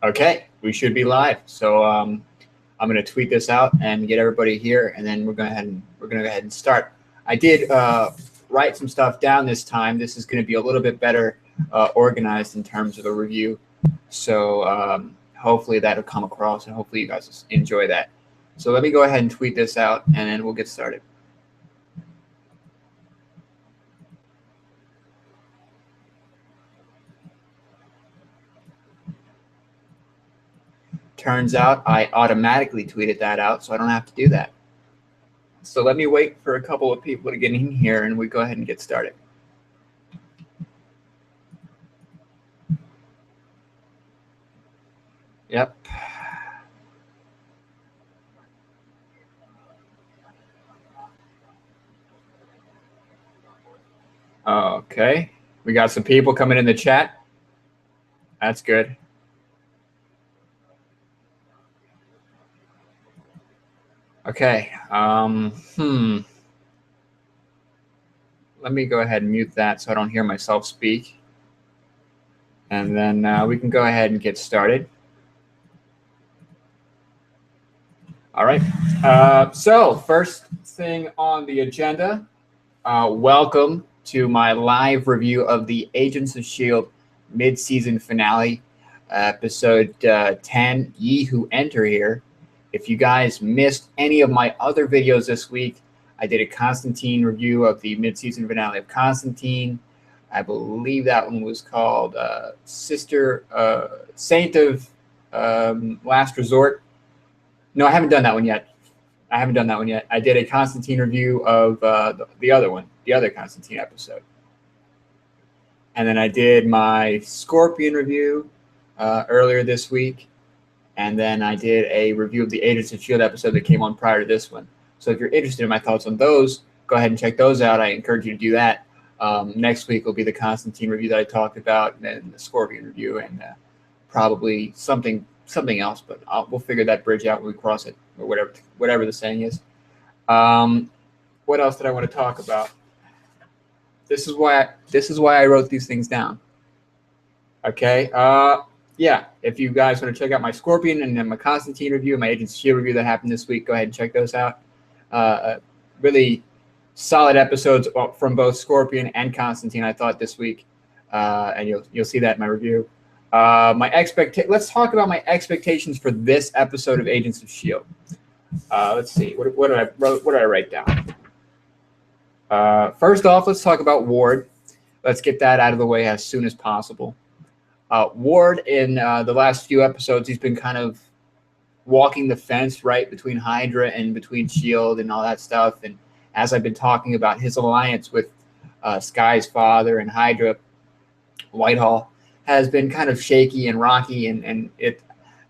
Okay, we should be live. So I'm going to tweet this out and get everybody here, and then we're going to go ahead and start. I did write some stuff down this time. This is going to be a little bit better organized in terms of a review. So hopefully that'll come across, and hopefully you guys enjoy that. So let me go ahead and tweet this out, and then we'll get started. Turns out I automatically tweeted that out, so I don't have to do that. So let me wait for a couple of people to get in here, and we go ahead and get started. Yep. Okay. We got some people coming in the chat. That's good. Okay. Let me go ahead and mute that so I don't hear myself speak. And then we can go ahead and get started. All right. So first thing on the agenda, welcome to my live review of the Agents of S.H.I.E.L.D. mid-season finale, episode 10, Ye Who Enter Here. If you guys missed any of my other videos this week, I did a Constantine review of the mid-season finale of Constantine. I believe that one was called Saint of Last Resort. No, I haven't done that one yet. I did a Constantine review of the other one, the other Constantine episode. And then I did my Scorpion review earlier this week. And then I did a review of the Agents of S.H.I.E.L.D. episode that came on prior to this one. So if you're interested in my thoughts on those, go ahead and check those out. I encourage you to do that. Next week will be the Constantine review that I talked about, and then the Scorpion review, and probably something else. But we'll figure that bridge out when we cross it, or whatever the saying is. What else did I want to talk about? This is why I wrote these things down. Okay. Yeah, if you guys want to check out my Scorpion and then my Constantine review, my Agents of S.H.I.E.L.D. review that happened this week, go ahead and check those out. Really solid episodes from both Scorpion and Constantine, I thought, this week, and you'll see that in my review. Let's talk about my expectations for this episode of Agents of S.H.I.E.L.D. Let's see, what did I write down? First off, let's talk about Ward. Let's get that out of the way as soon as possible. Ward, in the last few episodes, he's been kind of walking the fence, right, between Hydra and between S.H.I.E.L.D. and all that stuff. And as I've been talking about his alliance with Sky's father and Hydra, Whitehall has been kind of shaky and rocky. And it,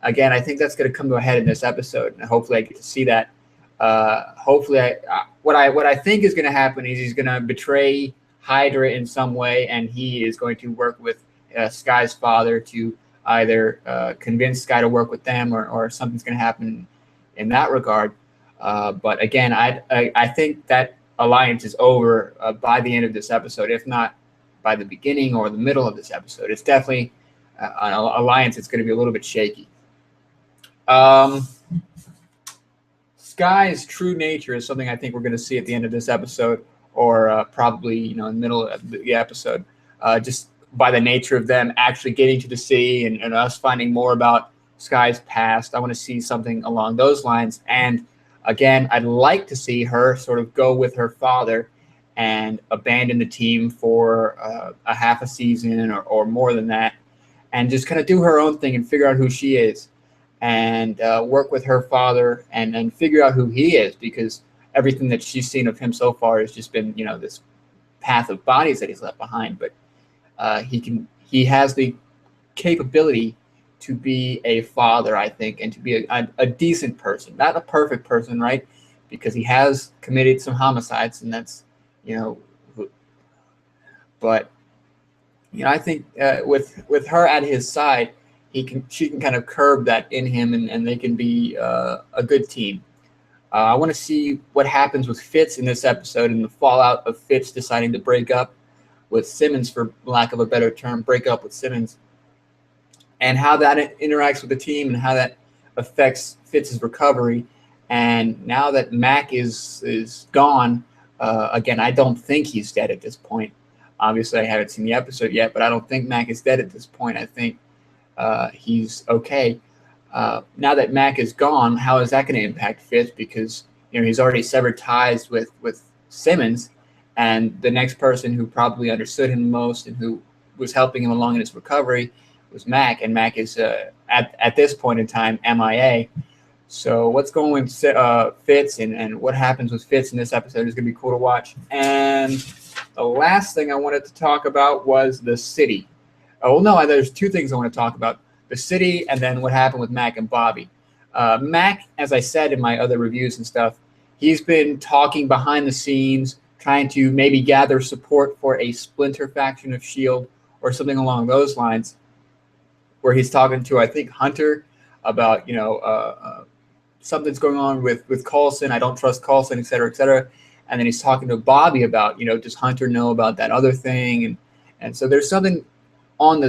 again, I think that's going to come to a head in this episode. And hopefully I get to see that. What I think is going to happen is he's going to betray Hydra in some way, and he is going to work with Sky's father to either convince Sky to work with them, or something's going to happen in that regard. But again, I think that alliance is over by the end of this episode, if not by the beginning or the middle of this episode. It's definitely an alliance that's going to be a little bit shaky. Sky's true nature is something I think we're going to see at the end of this episode, or probably in the middle of the episode. Just by the nature of them actually getting to the sea and us finding more about Sky's past. I want to see something along those lines. And again, I'd like to see her sort of go with her father and abandon the team for a half a season or more than that, and just kind of do her own thing and figure out who she is, and work with her father and figure out who he is, because everything that she's seen of him so far has just been, this path of bodies that he's left behind. But he has the capability to be a father, I think, and to be a decent person, not a perfect person, right? Because he has committed some homicides, and that's, but I think with her at his side, she can kind of curb that in him, and they can be a good team. I want to see what happens with Fitz in this episode, and the fallout of Fitz deciding to break up with Simmons, for lack of a better term, break up with Simmons. and how that interacts with the team and how that affects Fitz's recovery. And now that Mac is gone, again, I don't think he's dead at this point. Obviously, I haven't seen the episode yet, but I don't think Mac is dead at this point. I think he's okay. Now that Mac is gone, how is that going to impact Fitz? Because he's already severed ties with Simmons, and the next person who probably understood him most and who was helping him along in his recovery was Mac, and Mac is at this point in time MIA. So what's going with Fitz and what happens with Fitz in this episode is going to be cool to watch. And the last thing I wanted to talk about was the city. Oh, well, no, there's two things I want to talk about. The city and then what happened with Mac and Bobby. Mac, as I said in my other reviews and stuff, he's been talking behind the scenes, trying to maybe gather support for a splinter faction of S.H.I.E.L.D. or something along those lines, where he's talking to, I think, Hunter about, something's going on with Coulson. I don't trust Coulson, et cetera, et cetera. And then he's talking to Bobby about, does Hunter know about that other thing? And so there's something on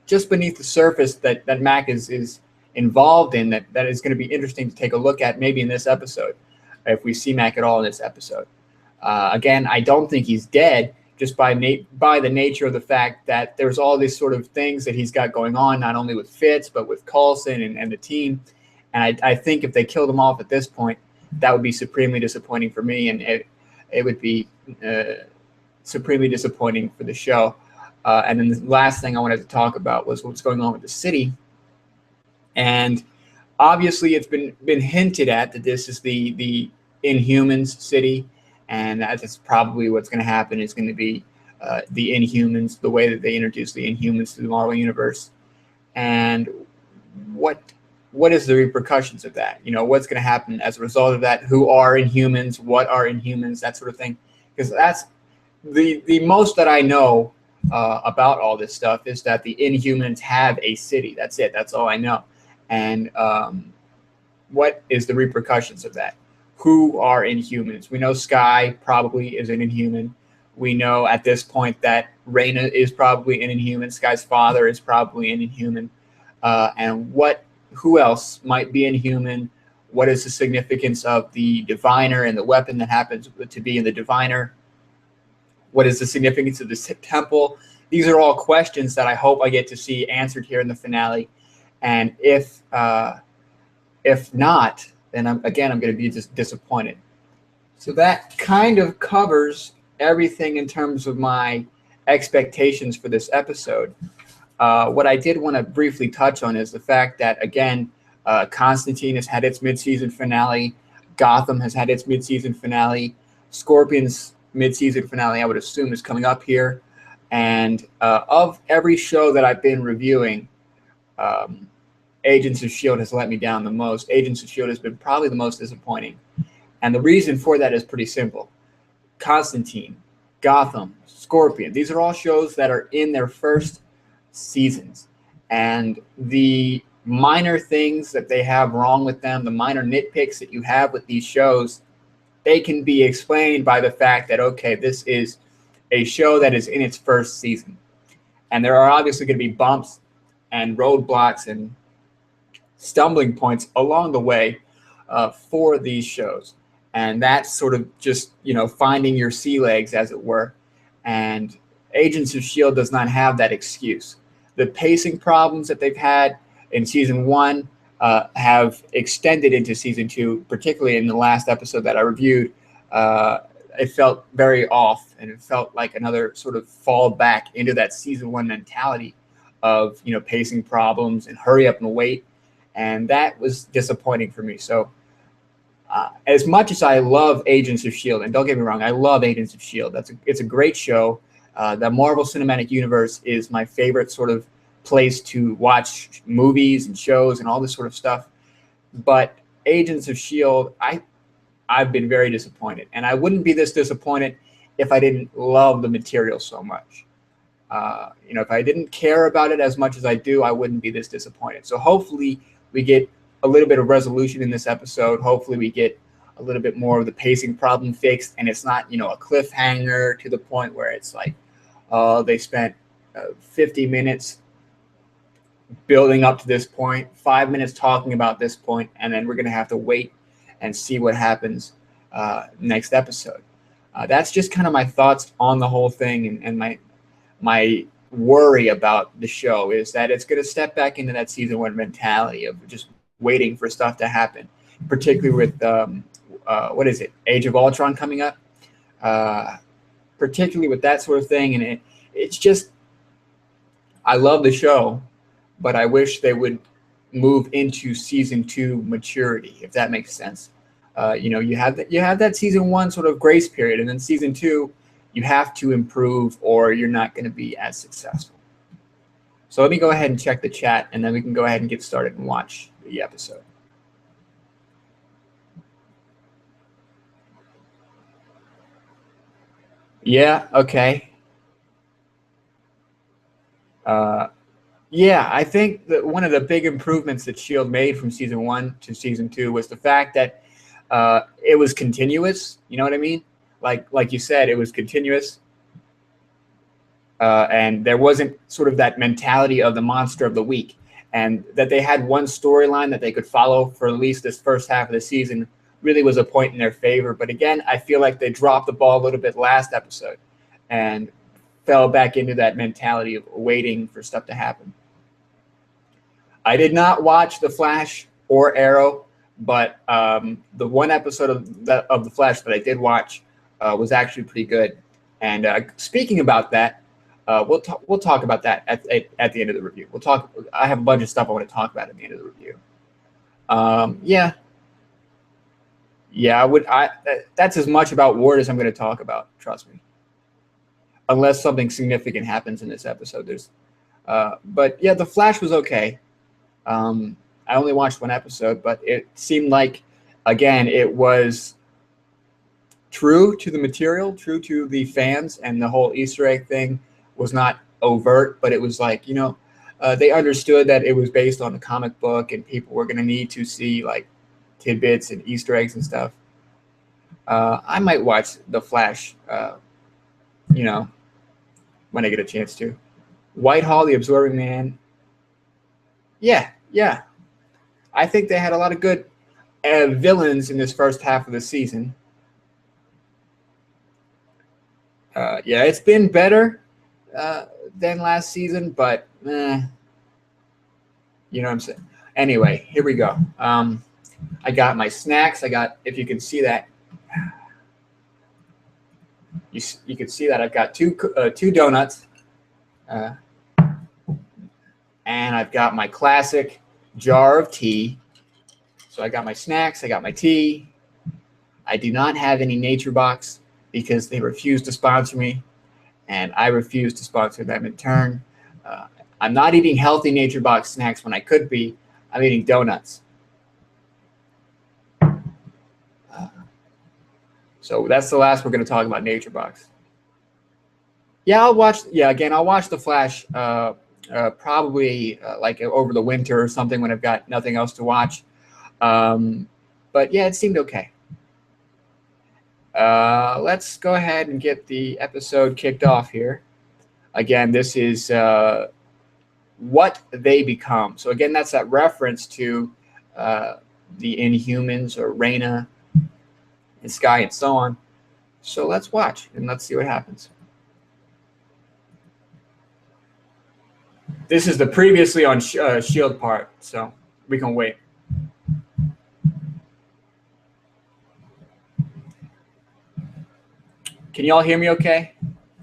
just beneath the surface that Mac is involved in that is going to be interesting to take a look at maybe in this episode, if we see Mac at all in this episode. Again, I don't think he's dead, just by the nature of the fact that there's all these sort of things that he's got going on, not only with Fitz, but with Coulson and the team. And I think if they killed him off at this point, that would be supremely disappointing for me, and it would be supremely disappointing for the show. And then the last thing I wanted to talk about was what's going on with the city. And obviously it's been hinted at that this is the Inhumans city, and that's probably what's going to happen. Is going to be the Inhumans, the way that they introduce the Inhumans to the Marvel Universe. And what is the repercussions of that? What's going to happen as a result of that? Who are Inhumans? What are Inhumans? That sort of thing. Because that's the most that I know about all this stuff is that the Inhumans have a city. That's it. That's all I know. And what is the repercussions of that? Who are Inhumans? We know Skye probably is an Inhuman. We know at this point that Raina is probably an Inhuman. Skye's father is probably an Inhuman. And who else might be Inhuman? What is the significance of the Diviner and the weapon that happens to be in the Diviner? What is the significance of the temple? These are all questions that I hope I get to see answered here in the finale. And if not, then I'm going to be just disappointed. So that kind of covers everything in terms of my expectations for this episode. What I did want to briefly touch on is the fact that, again, Constantine has had its mid-season finale. Gotham has had its mid-season finale. Scorpion's mid-season finale, I would assume, is coming up here. And of every show that I've been reviewing, Agents of S.H.I.E.L.D. has let me down the most. Agents of S.H.I.E.L.D. has been probably the most disappointing. And the reason for that is pretty simple. Constantine, Gotham, Scorpion, these are all shows that are in their first seasons. And the minor things that they have wrong with them, the minor nitpicks that you have with these shows, they can be explained by the fact that, okay, this is a show that is in its first season. And there are obviously going to be bumps and roadblocks and stumbling points along the way for these shows. And that's sort of just, finding your sea legs, as it were. And Agents of S.H.I.E.L.D. does not have that excuse. The pacing problems that they've had in season 1 have extended into season 2, particularly in the last episode that I reviewed. It felt very off, and it felt like another sort of fall back into that season 1 mentality of, pacing problems and hurry up and wait. And that was disappointing for me. So as much as I love Agents of S.H.I.E.L.D., and don't get me wrong, I love Agents of S.H.I.E.L.D. It's a great show. The Marvel Cinematic Universe is my favorite sort of place to watch movies and shows and all this sort of stuff. But Agents of S.H.I.E.L.D., I've been very disappointed. And I wouldn't be this disappointed if I didn't love the material so much. If I didn't care about it as much as I do, I wouldn't be this disappointed. So hopefully we get a little bit of resolution in this episode. Hopefully we get a little bit more of the pacing problem fixed, and it's not, a cliffhanger to the point where it's like, they spent 50 minutes building up to this point, 5 minutes talking about this point, and then we're going to have to wait and see what happens next episode. That's just kind of my thoughts on the whole thing, and my worry about the show is that it's going to step back into that season one mentality of just waiting for stuff to happen, particularly with what is it, Age of Ultron coming up, particularly with that sort of thing. And it's just, I love the show, but I wish they would move into season two maturity, if that makes sense. You have that season one sort of grace period, and then season two, you have to improve or you're not going to be as successful. So let me go ahead and check the chat, and then we can go ahead and get started and watch the episode. Yeah, okay. Yeah, I think that one of the big improvements that S.H.I.E.L.D. made from season one to season two was the fact that it was continuous. You know what I mean? Like you said, it was continuous. And there wasn't sort of that mentality of the monster of the week, and that they had one storyline that they could follow for at least this first half of the season really was a point in their favor. But again, I feel like they dropped the ball a little bit last episode and fell back into that mentality of waiting for stuff to happen. I did not watch The Flash or Arrow, but the one episode of The Flash that I did watch was actually pretty good. And speaking about that, we'll talk about that at the end of the review. We'll talk. I have a bunch of stuff I want to talk about at the end of the review. That's as much about Ward as I'm going to talk about. Trust me. Unless something significant happens in this episode, but yeah, The Flash was okay. I only watched one episode, but it seemed like, again, it was true to the material, true to the fans, and the whole Easter egg thing was not overt, but it was like, they understood that it was based on the comic book and people were going to need to see like tidbits and Easter eggs and stuff. I might watch The Flash, when I get a chance to. Whitehall, the Absorbing Man. Yeah. I think they had a lot of good villains in this first half of the season. Yeah, it's been better than last season, but you know what I'm saying. Anyway, here we go. I got my snacks. If you can see that, you can see that I've got two donuts, and I've got my classic jar of tea. So I got my snacks. I got my tea. I do not have any Nature Box because they refuse to sponsor me, and I refuse to sponsor them in turn. I'm not eating healthy Nature Box snacks when I could be. I'm eating donuts. So that's the last we're going to talk about Nature Box. Yeah, I'll watch The Flash probably like over the winter or something when I've got nothing else to watch. But yeah, it seemed okay. Let's go ahead and get the episode kicked off here. Again, this is What They Become. So again, that's that reference to the Inhumans or Raina and Sky and so on. So let's watch and let's see what happens. This is the previously on S.H.I.E.L.D. part, so we can wait. Can y'all hear me okay?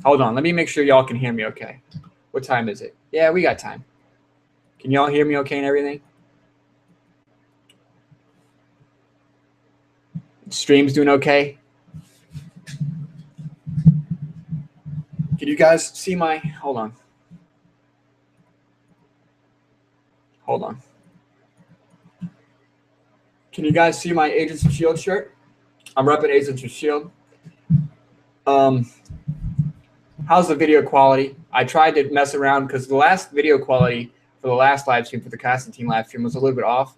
Hold on, let me make sure y'all can hear me okay. What time is it? Yeah, we got time. Can y'all hear me okay and everything? Stream's doing okay? Can you guys see my, hold on. Can you guys see my Agents of S.H.I.E.L.D. shirt? I'm repping Agents of S.H.I.E.L.D. How's the video quality? I tried to mess around because the last video quality for the last live stream, for the Constantine live stream, was a little bit off.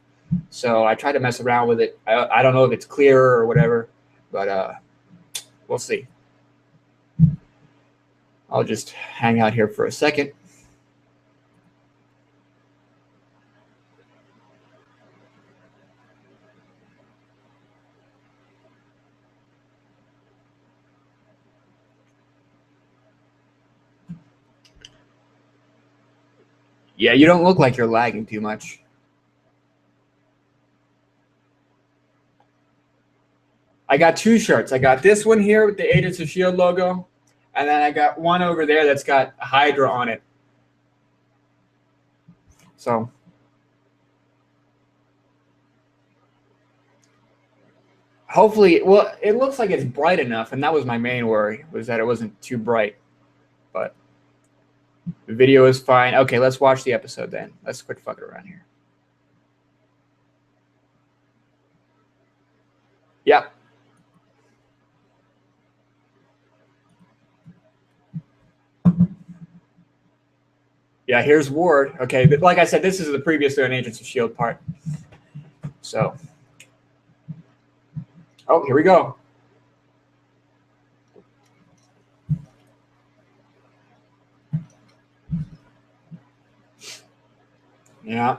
So I tried to mess around with it. I don't know if it's clearer or whatever, but we'll see. I'll just hang out here for a second. Yeah, you don't look like you're lagging too much. I got two shirts. I got this one here with the Agents of S.H.I.E.L.D. logo, and then I got one over there that's got Hydra on it. So hopefully, well, it looks like it's bright enough, and that was my main worry, was that it wasn't too bright. But the video is fine. Okay, let's watch the episode then. Let's quit fucking around here. Yep. Yeah, here's Ward. Okay, but like I said, this is the previous Agents of S.H.I.E.L.D. part. So, oh, here we go. Yeah.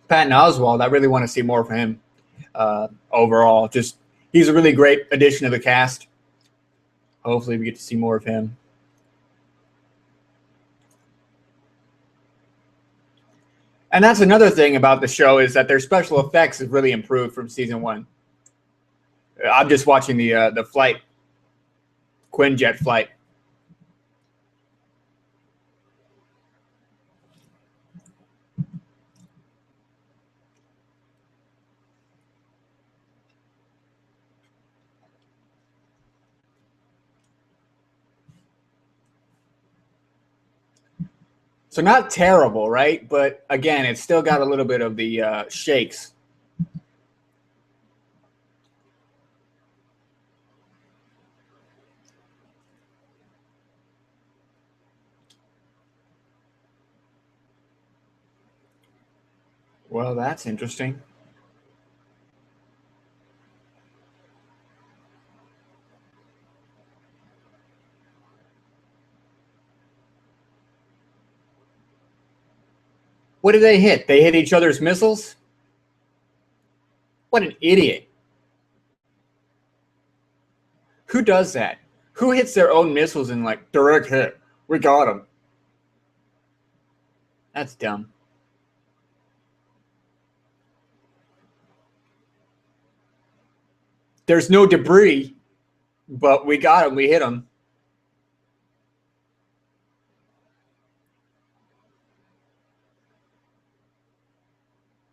Patton Oswalt, I really want to see more of him overall. Just he's a really great addition to the cast. Hopefully, we get to see more of him. And that's another thing about the show is that their special effects have really improved from season one. I'm just watching the flight, Quinjet flight. So not terrible, right? But again, it's still got a little bit of the shakes. Well, that's interesting. What did they hit? They hit each other's missiles? What an idiot. Who does that? Who hits their own missiles in like direct hit? We got them. That's dumb. There's no debris, but we got them. We hit them.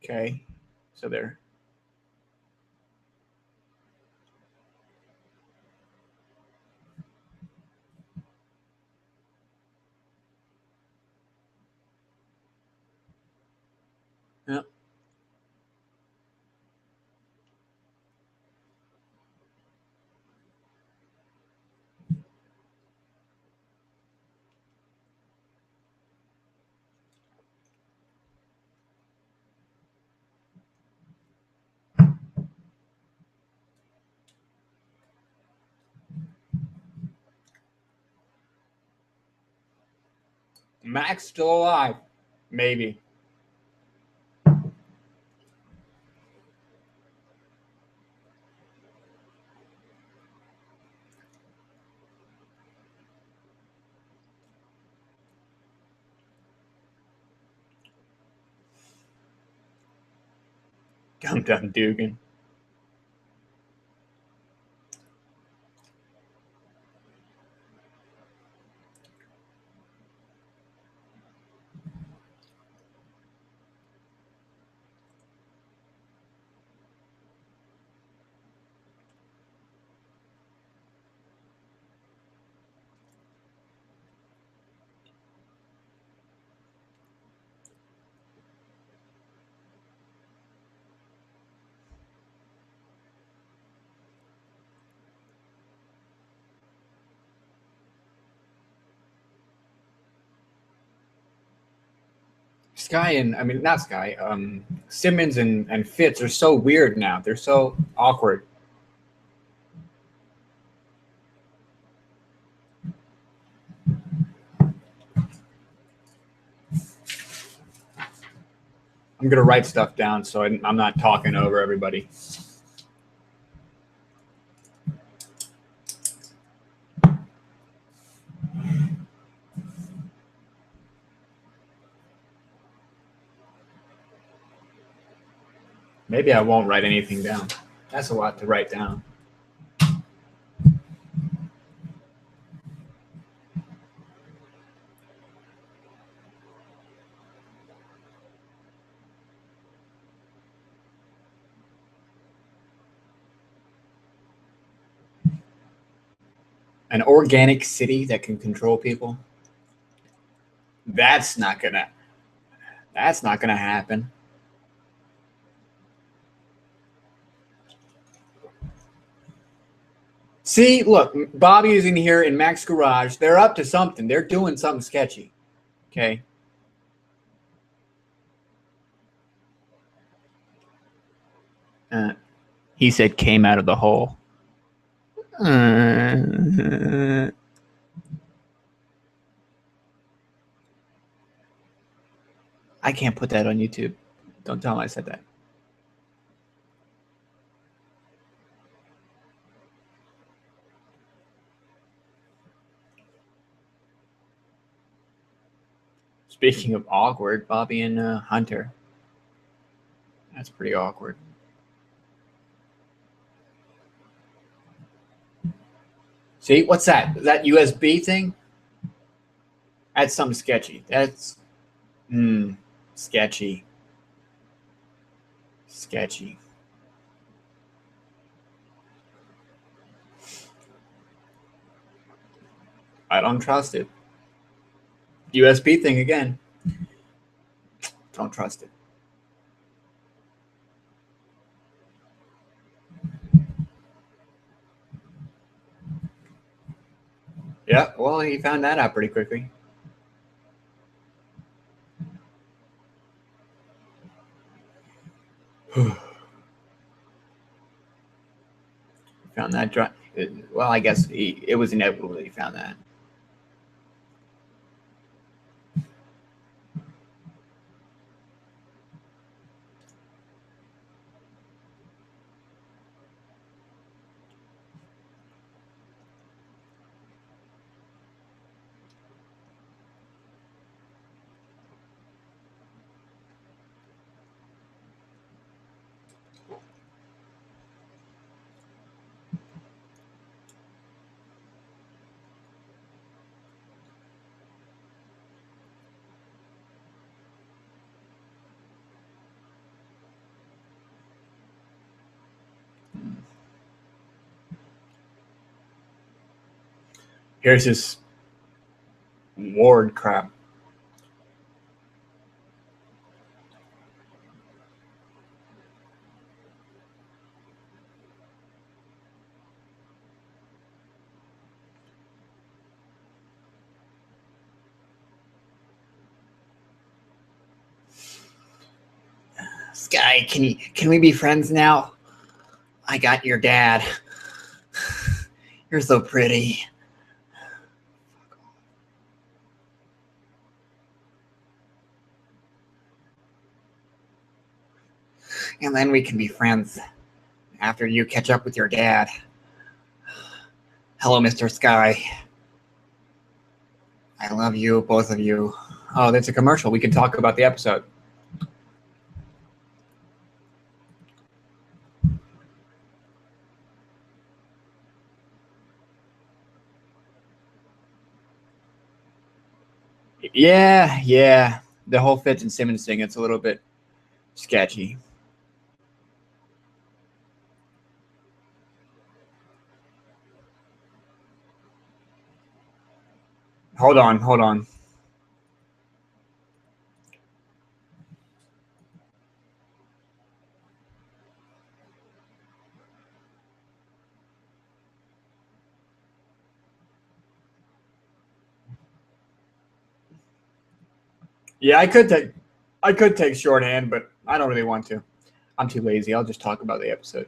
Okay. So there. Yep. Mac's still alive. Maybe. Dum Dum Dugan. Sky and I mean not Sky. Simmons and Fitz are so weird now. They're so awkward. I'm gonna write stuff down so I'm not talking over everybody. Maybe I won't write anything down. That's a lot to write down. An organic city that can control people. That's not gonna happen. See, look, Bobby is in here in Mac's garage. They're up to something. They're doing something sketchy. Okay. He said came out of the hole. I can't put that on YouTube. Don't tell him I said that. Speaking of awkward, Bobby and Hunter. That's pretty awkward. See, what's that? Is that USB thing? That's something sketchy. That's sketchy. Sketchy. I don't trust it. USB thing again. Don't trust it. Yeah, well, he found that out pretty quickly. Found that. Well, I guess it was inevitable that he found that. Here's this Ward crap. Sky, can we be friends now? I got your dad. You're so pretty. And then we can be friends after you catch up with your dad. Hello, Mr. Sky. I love you, both of you. Oh, that's a commercial. We can talk about the episode. Yeah. The whole Fitz and Simmons thing, it's a little bit sketchy. Hold on. Yeah, I could take. I could take shorthand, but I don't really want to. I'm too lazy. I'll just talk about the episode.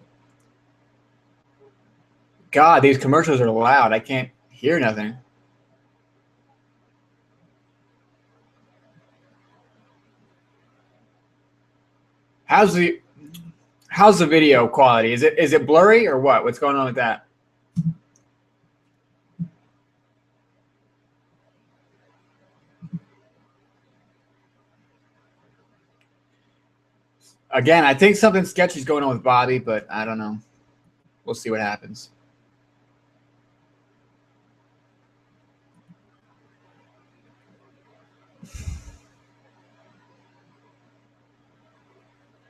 God, these commercials are loud. I can't hear nothing. How's the video quality? Is it blurry or what? What's going on with that? Again, I think something sketchy is going on with Bobby, but I don't know. We'll see what happens.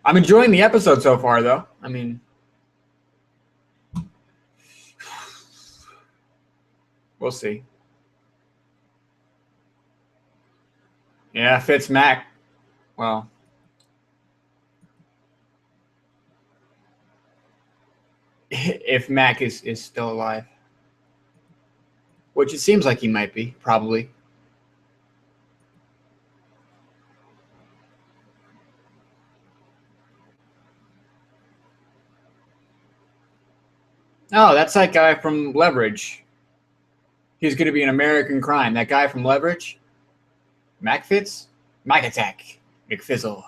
I'm enjoying the episode so far, though. I mean, we'll see. Yeah, Fitz Mac. Well, if Mac is still alive, which it seems like he might be, probably. Oh, that's that guy from Leverage. He's going to be an American Crime. That guy from Leverage? Mac Fitz? Mike Attack. McFizzle.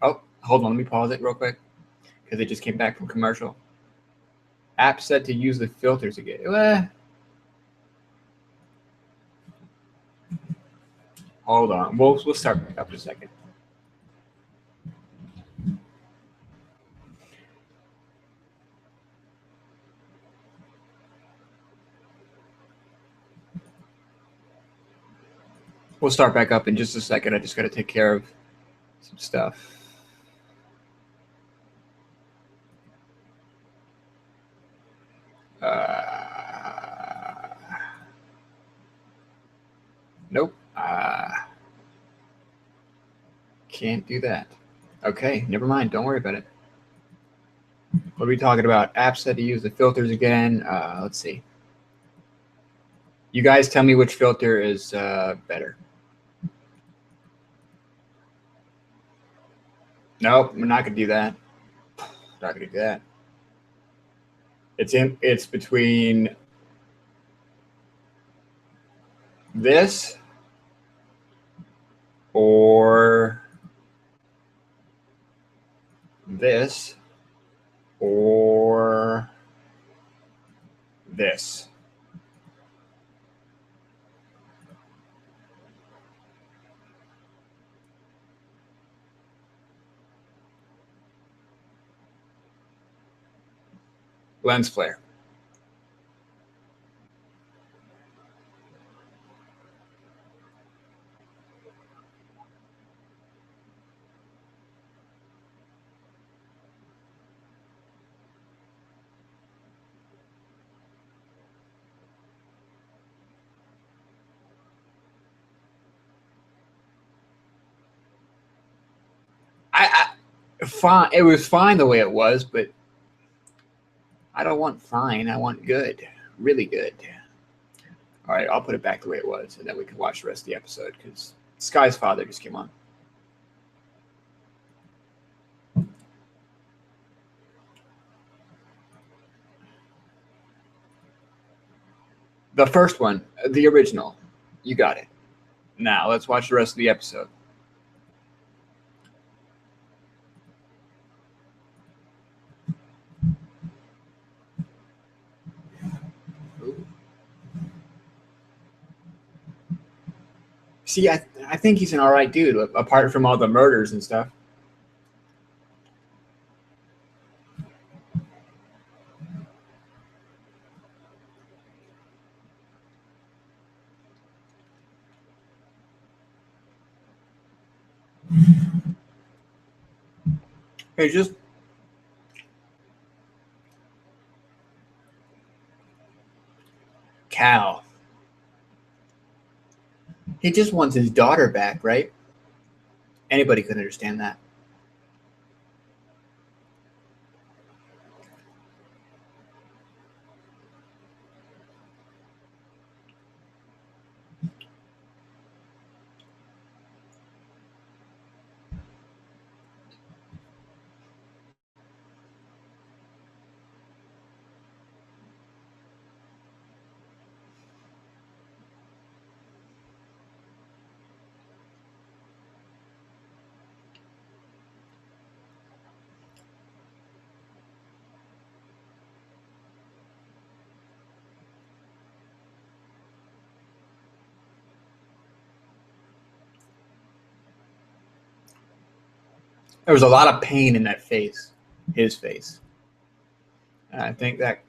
Oh, hold on. Let me pause it real quick because it just came back from commercial. App set to use the filters again. Hold on. We'll start back up in a second. We'll start back up in just a second. I just got to take care of some stuff. Nope. Can't do that. Okay, never mind. Don't worry about it. What are we talking about? Apps set to use the filters again. Let's see. You guys tell me which filter is better. Nope, we're not gonna do that. Not gonna do that. It's between this or this or this. Lens flare. Fine. It was fine the way it was, but I don't want fine. I want good, really good. All right, I'll put it back the way it was, and then we can watch the rest of the episode because Sky's father just came on. The first one, the original. You got it. Now let's watch the rest of the episode. Ooh. See, I think he's an all right dude, apart from all the murders and stuff. Hey, just Cal. He just wants his daughter back, right? Anybody could understand that. There was a lot of pain in that face, his face. And I think that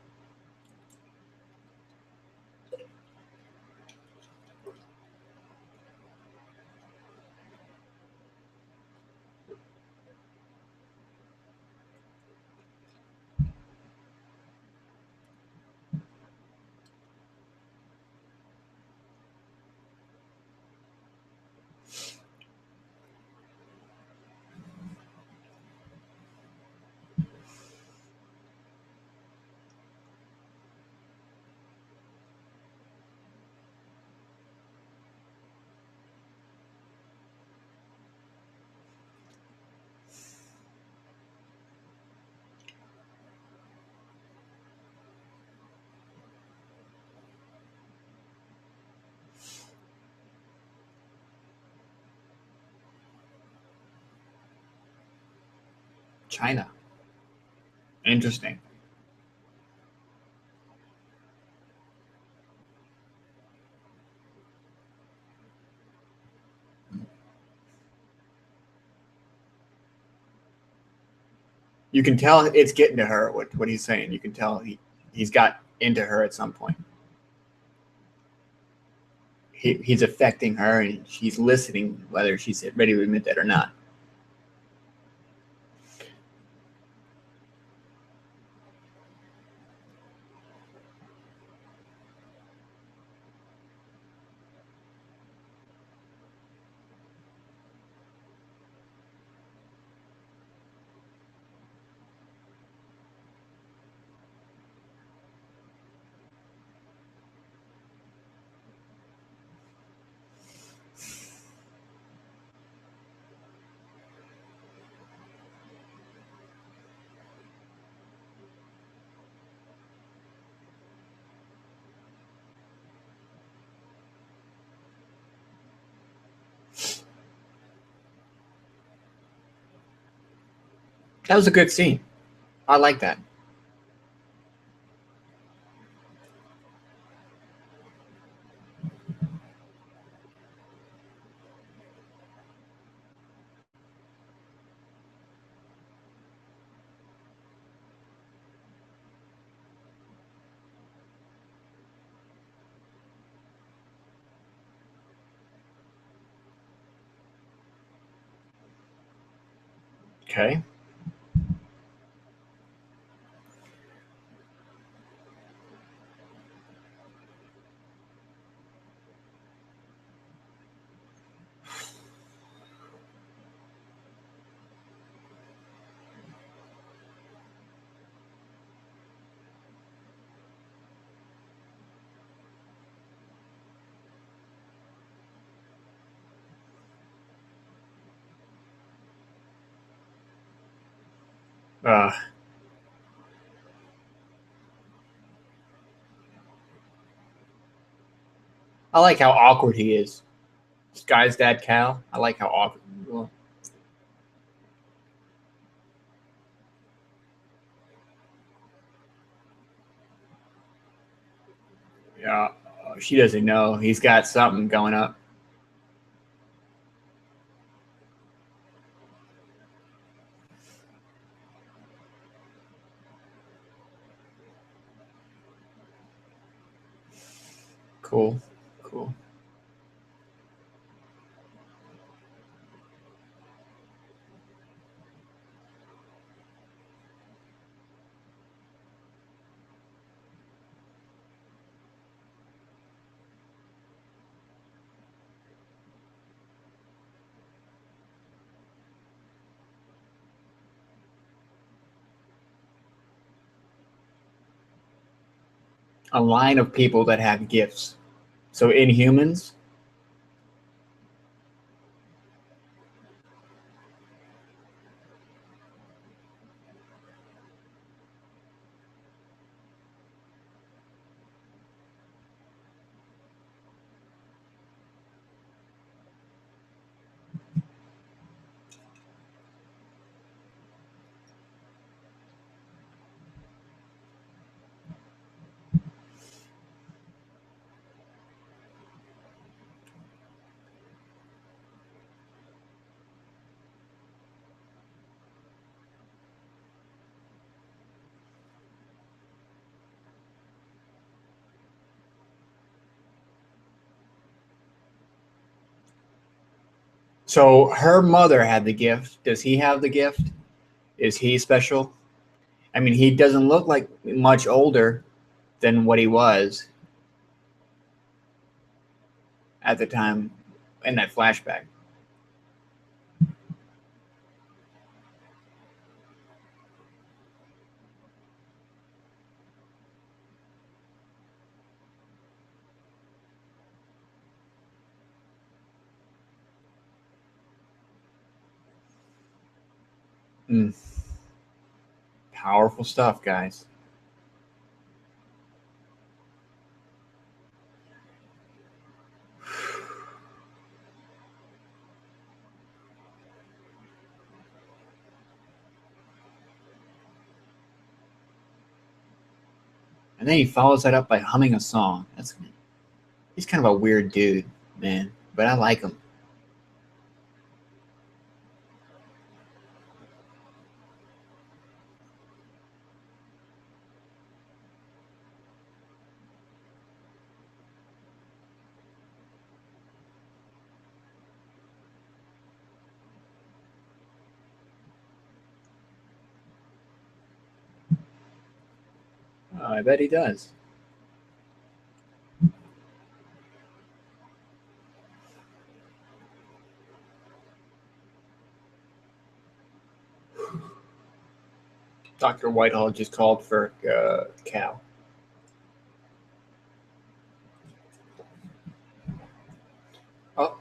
China. Interesting. You can tell it's getting to her. What he's saying. You can tell he's got into her at some point. He's affecting her, and she's listening, whether she's ready to admit that or not. That was a good scene. I like that. Okay. Uh, I like how awkward he is. This guy's dad, Cal. I like how awkward. Well, yeah, she doesn't know. He's got something going up. Cool. Cool. A line of people that have gifts. So Inhumans. So her mother had the gift. Does he have the gift? Is he special? I mean, he doesn't look like much older than what he was at the time in that flashback. Mm. Powerful stuff, guys. And then he follows that up by humming a song. He's kind of a weird dude, man, but I like him. I bet he does. Dr. Whitehall just called for Cal. Oh,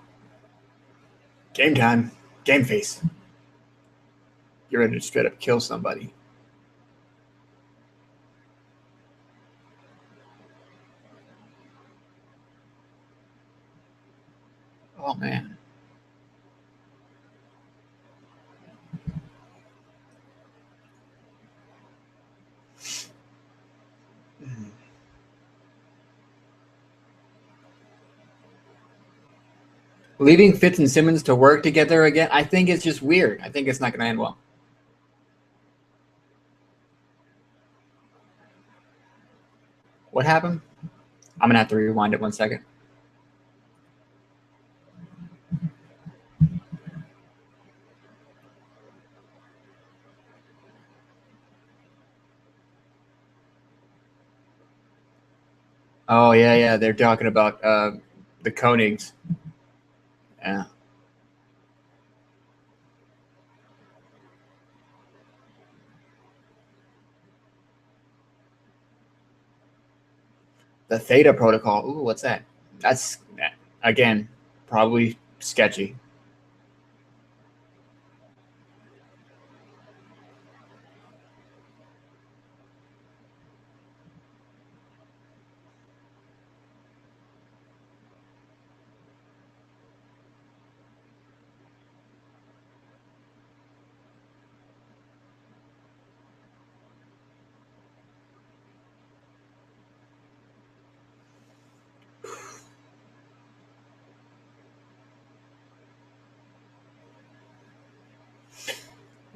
game time. Game face. You're ready to straight up kill somebody. Oh, man. Leaving Fitz and Simmons to work together again, I think it's just weird. I think it's not going to end well. What happened? I'm going to have to rewind it 1 second. Oh, yeah, yeah. They're talking about the Koenigs. Yeah. The Theta Protocol. Ooh, what's that? That's, again, probably sketchy.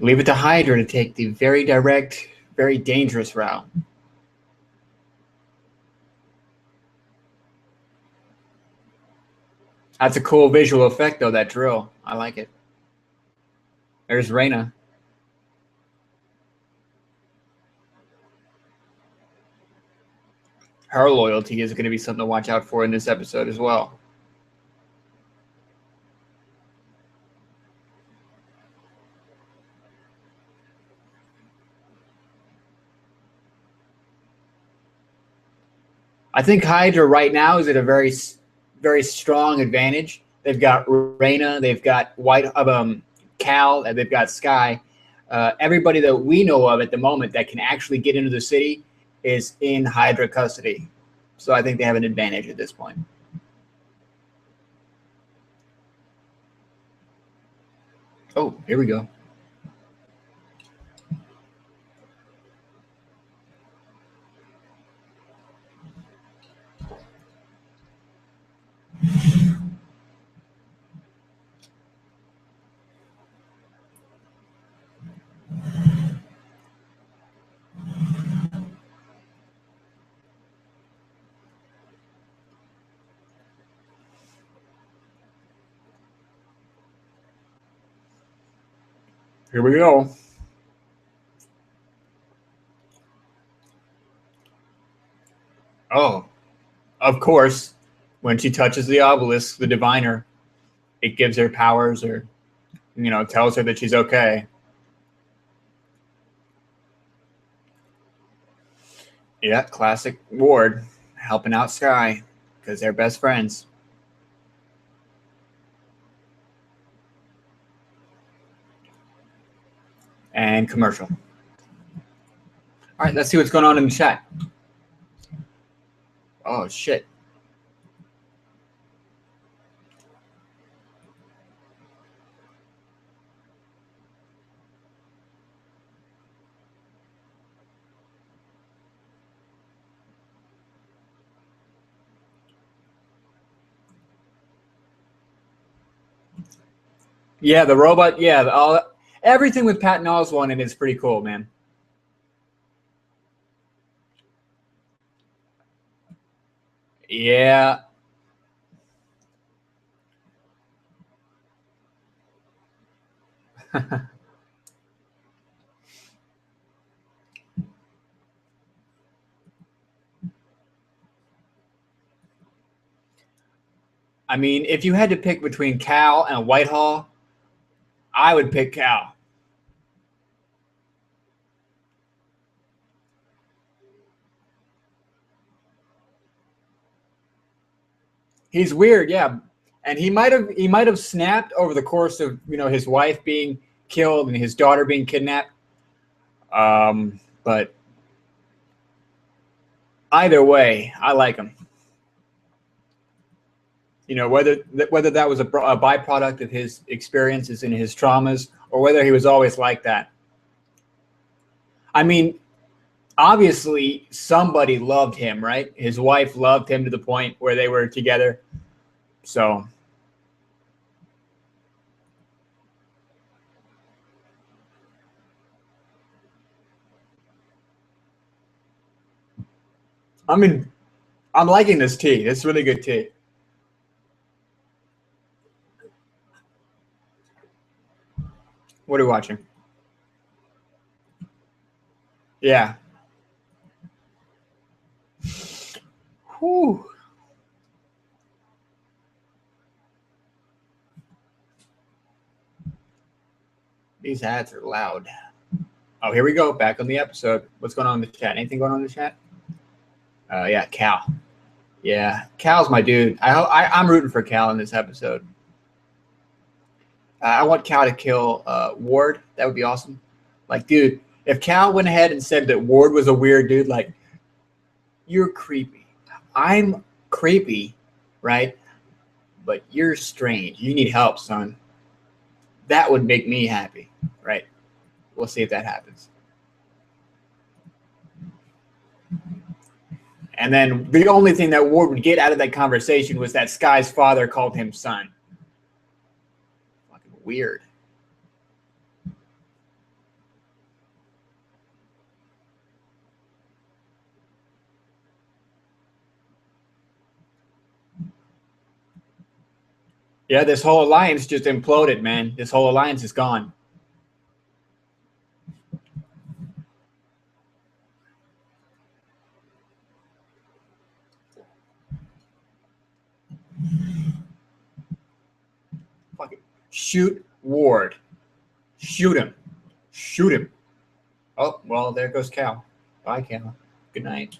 Leave it to Hydra to take the very direct, very dangerous route. That's a cool visual effect, though, that drill. I like it. There's Reyna. Her loyalty is going to be something to watch out for in this episode as well. I think Hydra right now is at a very, very strong advantage. They've got Reyna, they've got Cal, and they've got Sky. Everybody that we know of at the moment that can actually get into the city is in Hydra custody. So I think they have an advantage at this point. Oh, here we go. Here we go. Oh, of course. When she touches the obelisk, the diviner, it gives her powers or, tells her that she's okay. Yeah, classic Ward helping out Sky because they're best friends. And commercial. All right, let's see what's going on in the chat. Oh, shit. Yeah, the robot. Yeah, everything with Patton Oswalt in it is pretty cool, man. Yeah. I mean, if you had to pick between Cal and Whitehall, I would pick Cal. He's weird, yeah, and he might have snapped over the course of his wife being killed and his daughter being kidnapped. But either way, I like him. Whether that was a byproduct of his experiences and his traumas, or whether he was always like that. I mean, obviously somebody loved him, right? His wife loved him to the point where they were together. So I'm liking this tea. It's really good tea. What are you watching? Yeah. Whew. These ads are loud. Oh, here we go. Back on the episode. What's going on in the chat? Anything going on in the chat? Yeah, Cal. Yeah, Cal's my dude. I'm rooting for Cal in this episode. I want Cal to kill Ward. That would be awesome. Like, dude, if Cal went ahead and said that Ward was a weird dude, like, you're creepy. I'm creepy, right? But you're strange. You need help, son. That would make me happy, right? We'll see if that happens. And then the only thing that Ward would get out of that conversation was that Sky's father called him son. Fucking weird. Yeah, this whole alliance just imploded, man. This whole alliance is gone. Fucking shoot Ward. Shoot him. Shoot him. Oh, well, there goes Cal. Bye, Cal. Good night.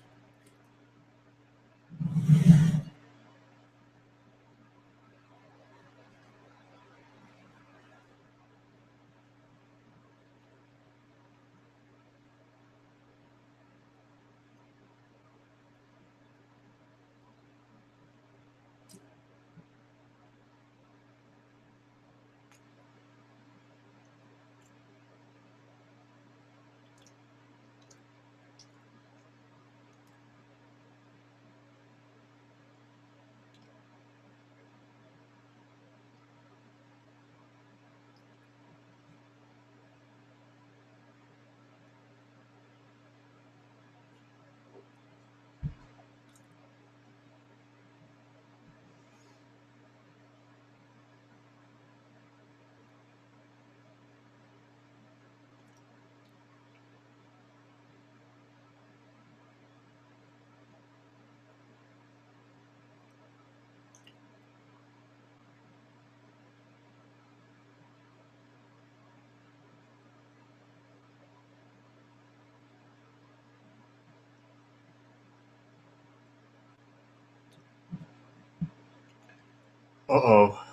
Uh-oh.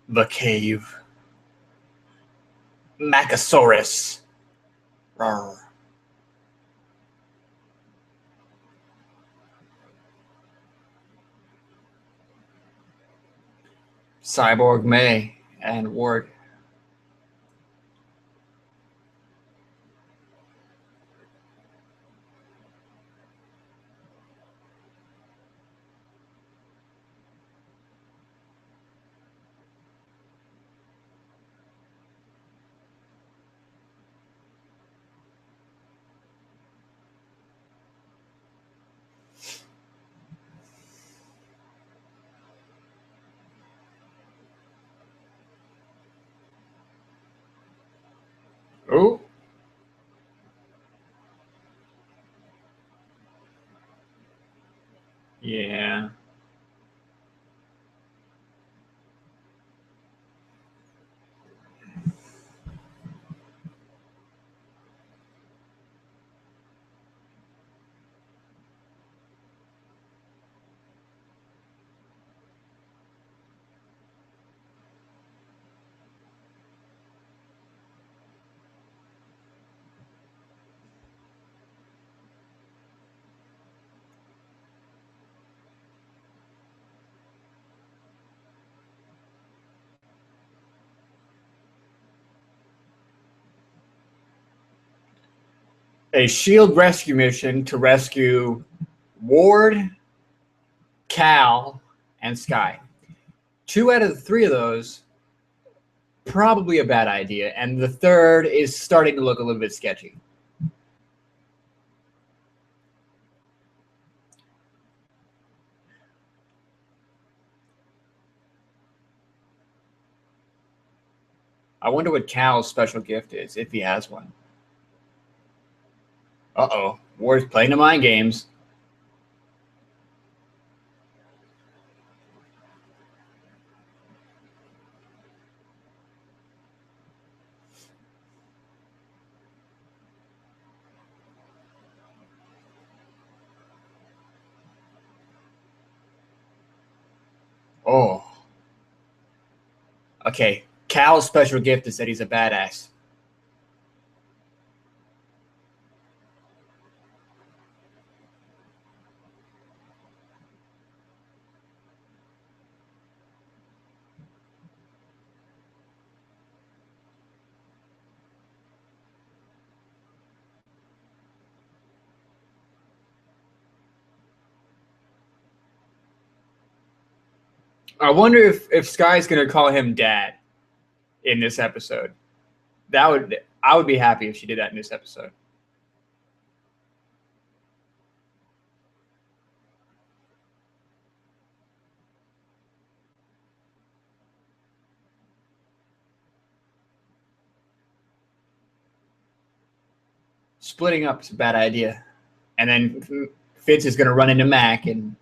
The cave. Machosaurus. Rawr. Cyborg May and Ward. Oh, yeah. A S.H.I.E.L.D. rescue mission to rescue Ward, Cal, and Sky. 2 out of the 3 of those, probably a bad idea. And the third is starting to look a little bit sketchy. I wonder what Cal's special gift is, if he has one. Uh-oh. Ward's playing the mind games. Oh. Okay. Cal's special gift is that he's a badass. I wonder if Sky's gonna call him dad in this episode. I would be happy if she did that in this episode. Splitting up is a bad idea. And then Fitz is gonna run into Mac and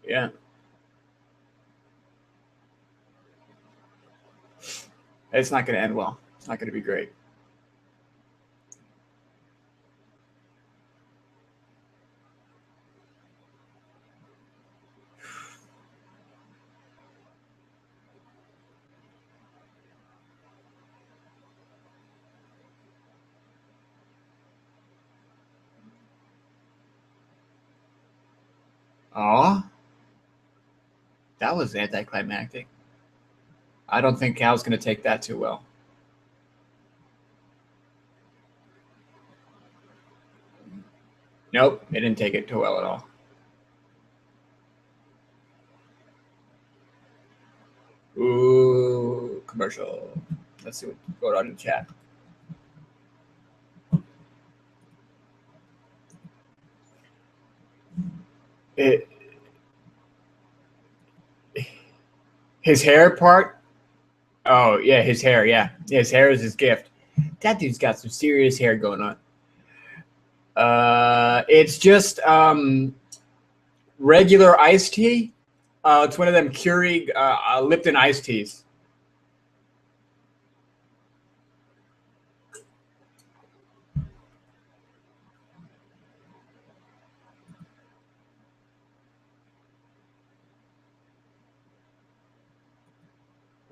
yeah. It's not gonna end well. It's not gonna be great. Aw. That was anticlimactic. I don't think Cal's gonna take that too well. Nope, they didn't take it too well at all. Ooh, commercial. Let's see what's going on in the chat. It, his hair part. Oh yeah, his hair. Yeah, his hair is his gift. That dude's got some serious hair going on. It's just regular iced tea. It's one of them Keurig Lipton iced teas.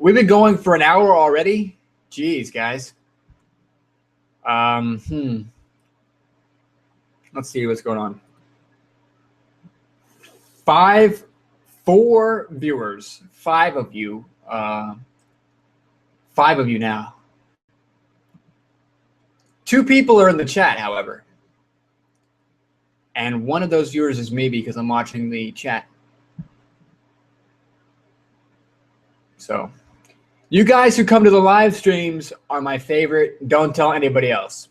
We've been going for an hour already. Jeez, guys. Let's see what's going on. 4 viewers. 5 of you. 5 of you now. 2 people are in the chat, however. And one of those viewers is me because I'm watching the chat. So, you guys who come to the live streams are my favorite. Don't tell anybody else.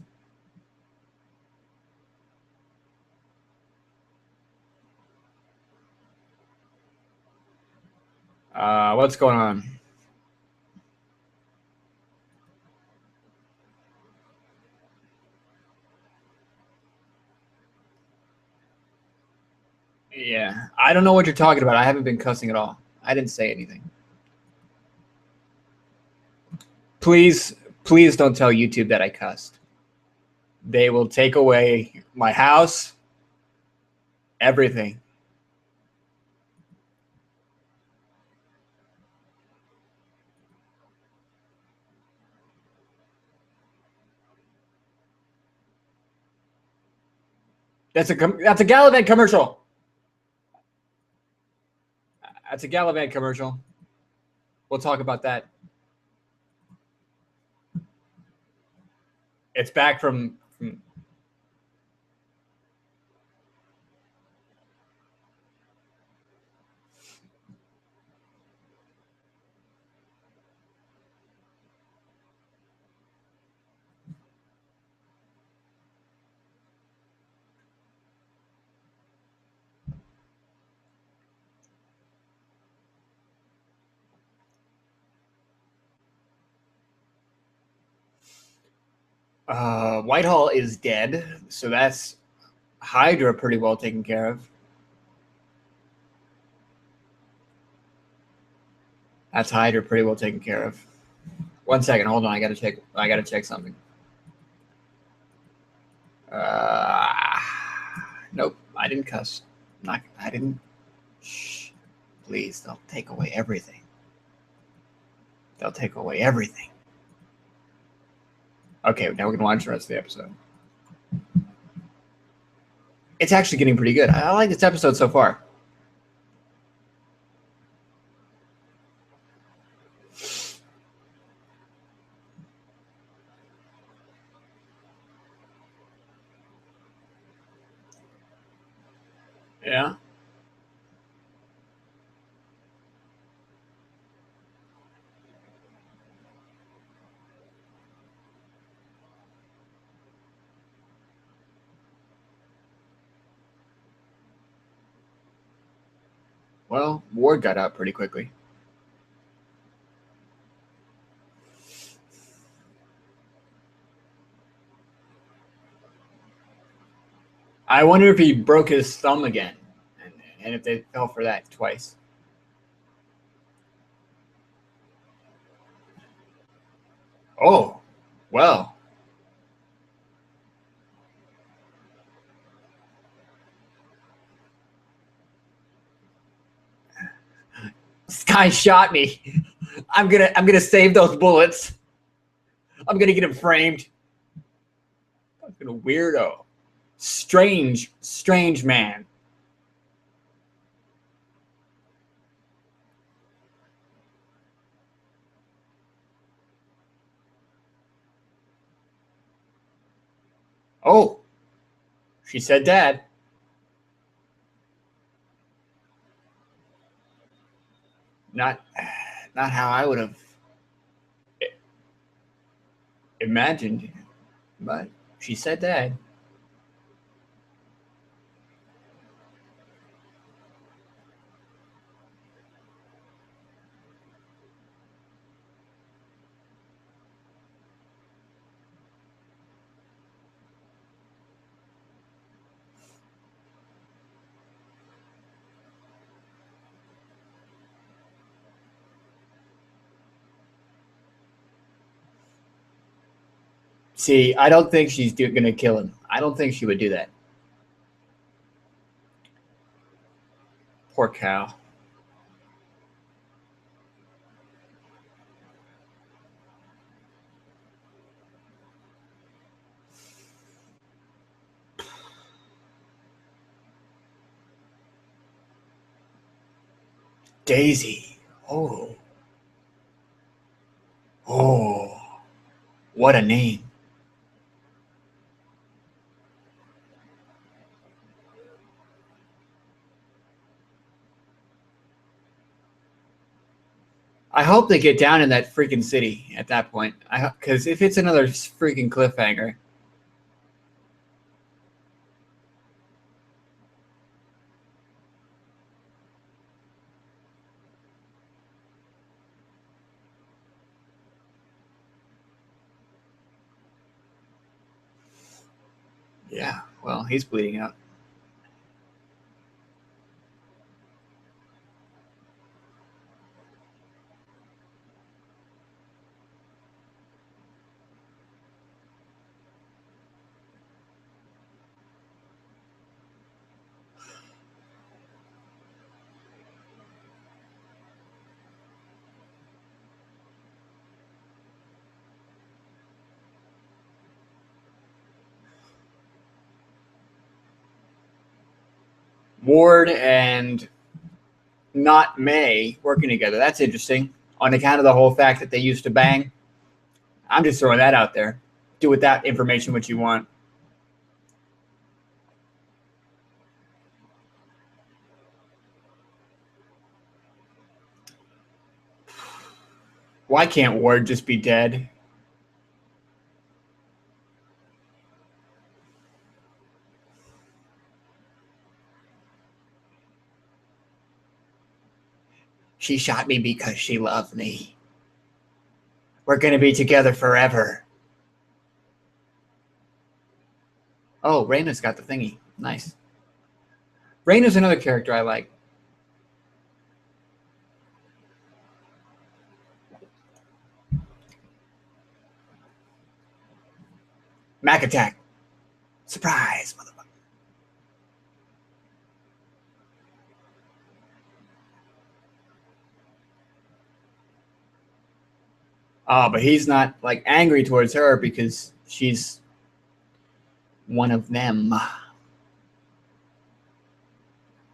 What's going on? Yeah, I don't know what you're talking about. I haven't been cussing at all. I didn't say anything. Please don't tell YouTube that I cussed. They will take away my house, everything. That's a Gallivant commercial. That's a Gallivant commercial. We'll talk about that. It's back from Whitehall is dead, so that's Hydra pretty well taken care of. That's Hydra pretty well taken care of. 1 second, hold on. I gotta check something. Nope, I didn't cuss. I didn't. Shh. Please, they'll take away everything. They'll take away everything. Okay, now we can watch the rest of the episode. It's actually getting pretty good. I like this episode so far. Yeah. Well, Ward got out pretty quickly. I wonder if he broke his thumb again, and if they fell for that twice. Oh, well. This guy shot me. I'm gonna save those bullets. I'm gonna get him framed. Fucking weirdo. Strange man. Oh, she said dad. Not how I would have imagined, but she said dad. See, I don't think she's gonna kill him. I don't think she would do that. Poor cow. Daisy. Oh. Oh. What a name. I hope they get down in that freaking city at that point. Because if it's another freaking cliffhanger. Yeah, well, he's bleeding out. Ward and not May working together. That's interesting. On account of the whole fact that they used to bang. I'm just throwing that out there. Do with that information what you want. Why can't Ward just be dead? She shot me because she loved me. We're going to be together forever. Oh, Raina's got the thingy. Nice. Raina's another character I like. Mac Attack. Surprise, motherfucker. Oh, but he's not like angry towards her because she's one of them.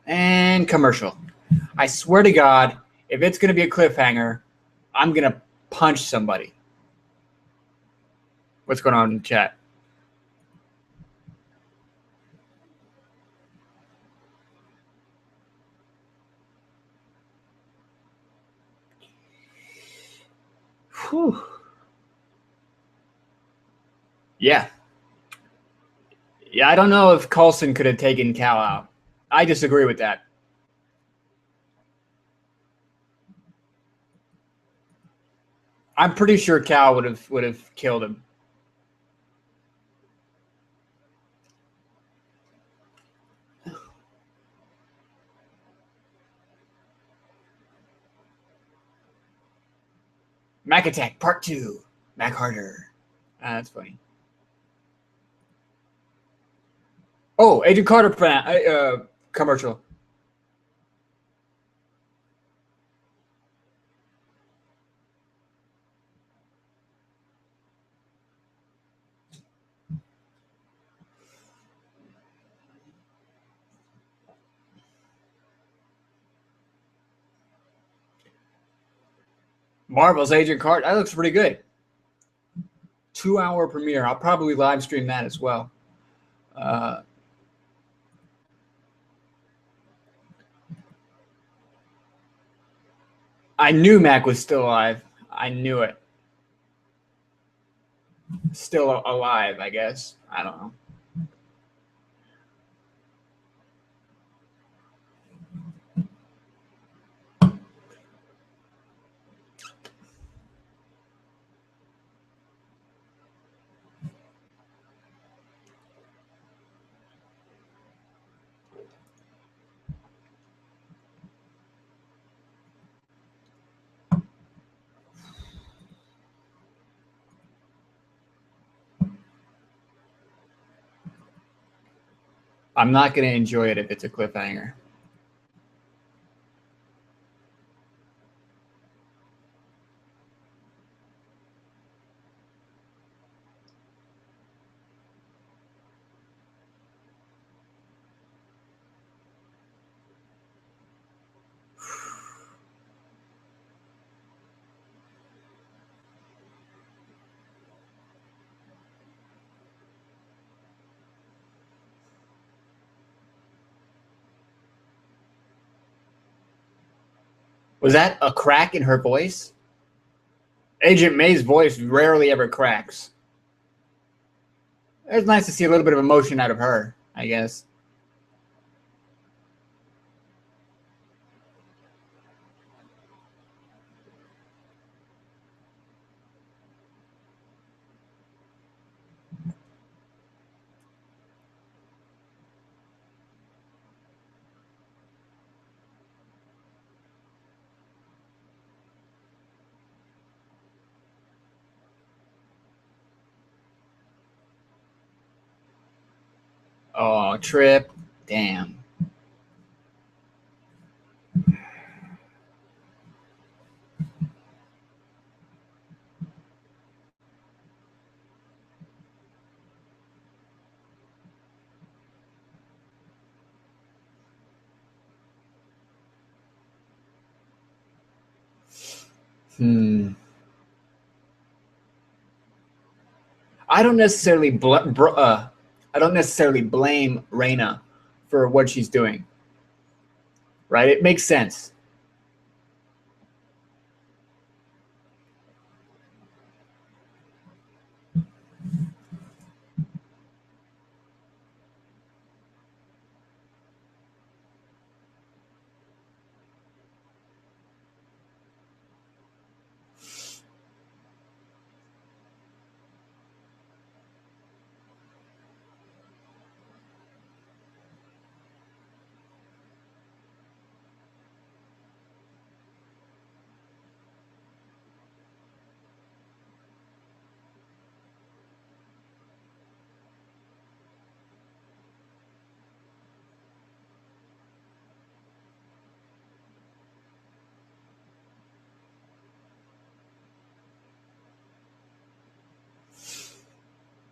And commercial. I swear to God, if it's going to be a cliffhanger, I'm going to punch somebody. What's going on in the chat? Whew. Yeah. Yeah, I don't know if Coulson could have taken Cal out. I disagree with that. I'm pretty sure Cal would have killed him. Mac Attack Part 2. Mac Harder. That's funny. Oh, Agent Carter commercial. Marvel's Agent Carter. That looks pretty good. 2-hour premiere. I'll probably live stream that as well. I knew Mac was still alive. I knew it. Still alive, I guess. I don't know. I'm not going to enjoy it if it's a cliffhanger. Was that a crack in her voice? Agent May's voice rarely ever cracks. It's nice to see a little bit of emotion out of her, I guess. Oh, Trip. Damn. Hmm. I don't necessarily I don't necessarily blame Reina for what she's doing. Right? It makes sense.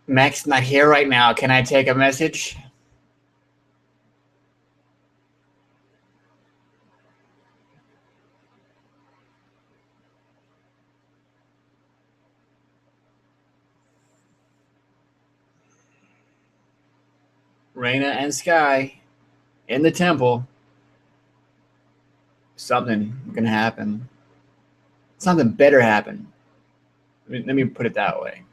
Mac's not here right now. Can I take a message? Reina and Sky in the temple. Something gonna happen. Something better happen. Let me put it that way.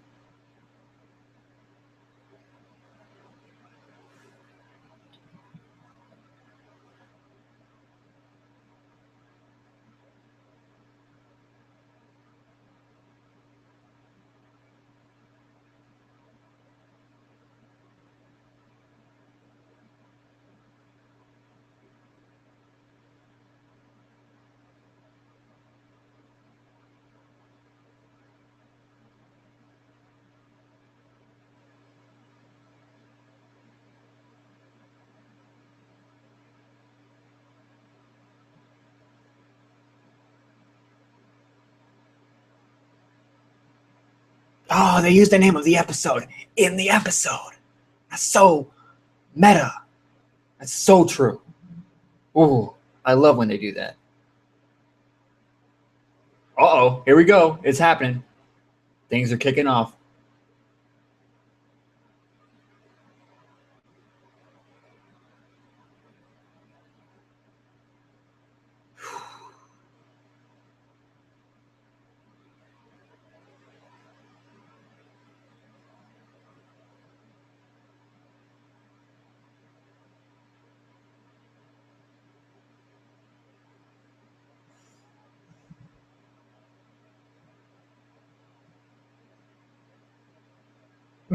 Oh, they used the name of the episode in the episode. That's so meta. That's so true. Ooh, I love when they do that. Uh-oh, here we go. It's happening. Things are kicking off.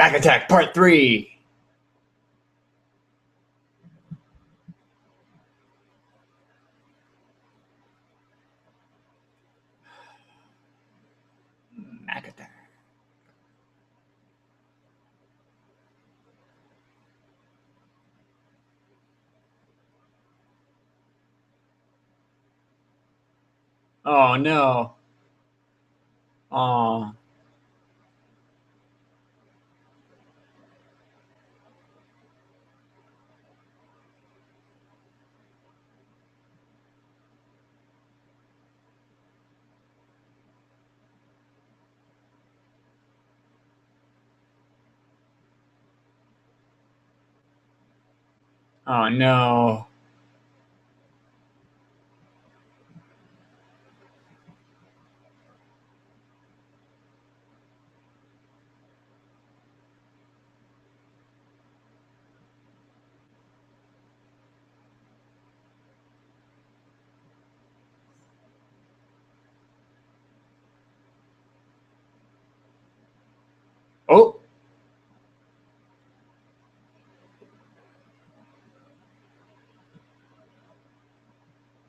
Mac Attack Part 3. Mac Attack. Oh no. Oh. Oh no.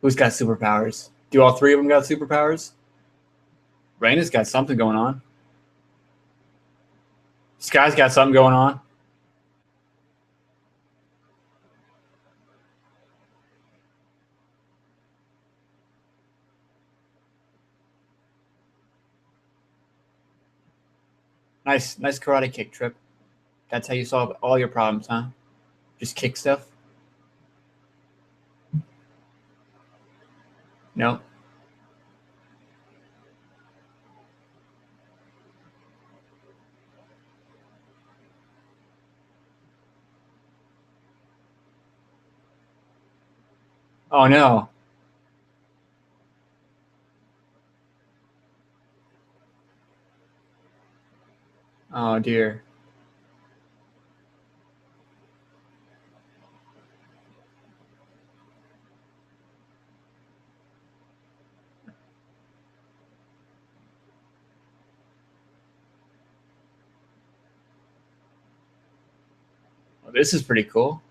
Who's got superpowers? Do all three of them got superpowers? Raina's got something going on. Sky's got something going on. Nice karate kick, Trip. That's how you solve all your problems, huh? Just kick stuff? No? Oh, no. Oh, dear. Well, this is pretty cool.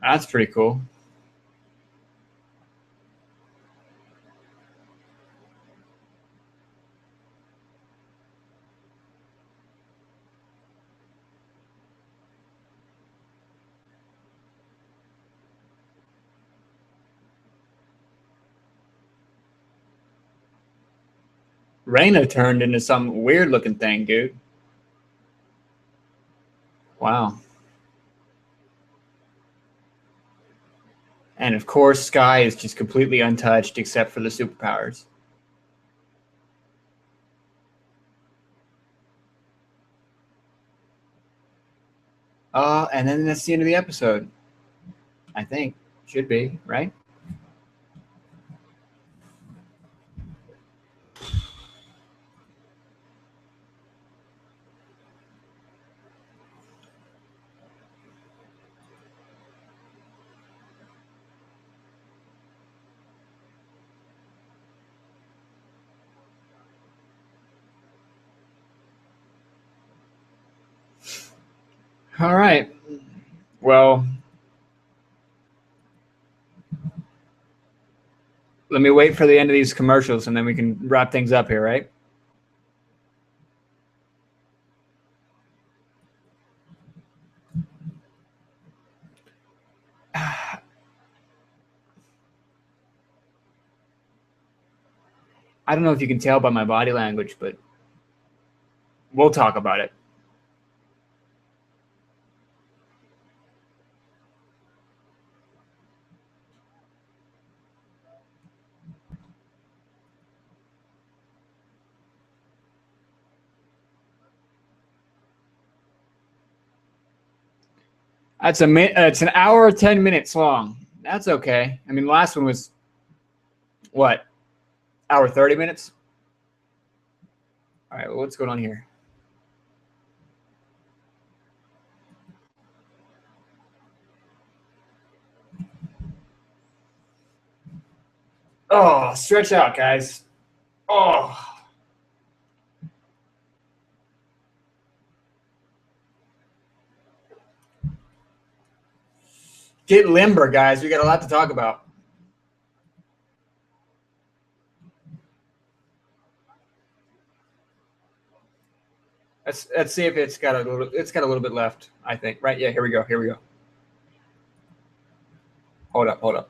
That's pretty cool. Raina turned into some weird looking thing, dude. Wow. And of course, Sky is just completely untouched except for the superpowers. And then that's the end of the episode. I think. Should be, right? All right. Well, let me wait for the end of these commercials and then we can wrap things up here, right? I don't know if you can tell by my body language, but we'll talk about it. It's an hour 10 minutes long. That's okay. I mean, the last one was what? Hour 30 minutes. All right. Well, what's going on here? Oh, stretch out, guys. Oh. Get limber, guys. We got a lot to talk about. Let's see if it's got a little bit left, I think. Right? Yeah, here we go. Here we go. Hold up.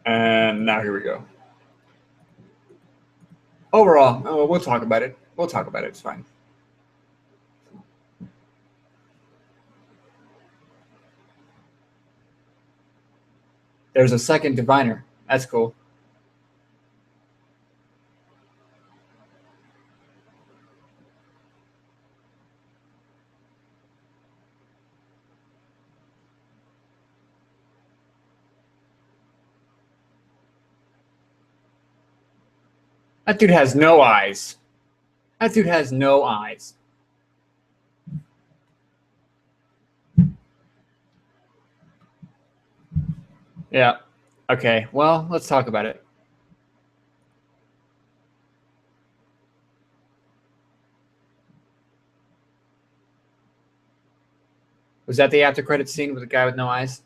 And now here we go. Overall, we'll talk about it. It's fine. There's a second diviner. That's cool. That dude has no eyes. That dude has no eyes. Yeah. Okay. Well, let's talk about it. Was that the after credit scene with the guy with no eyes?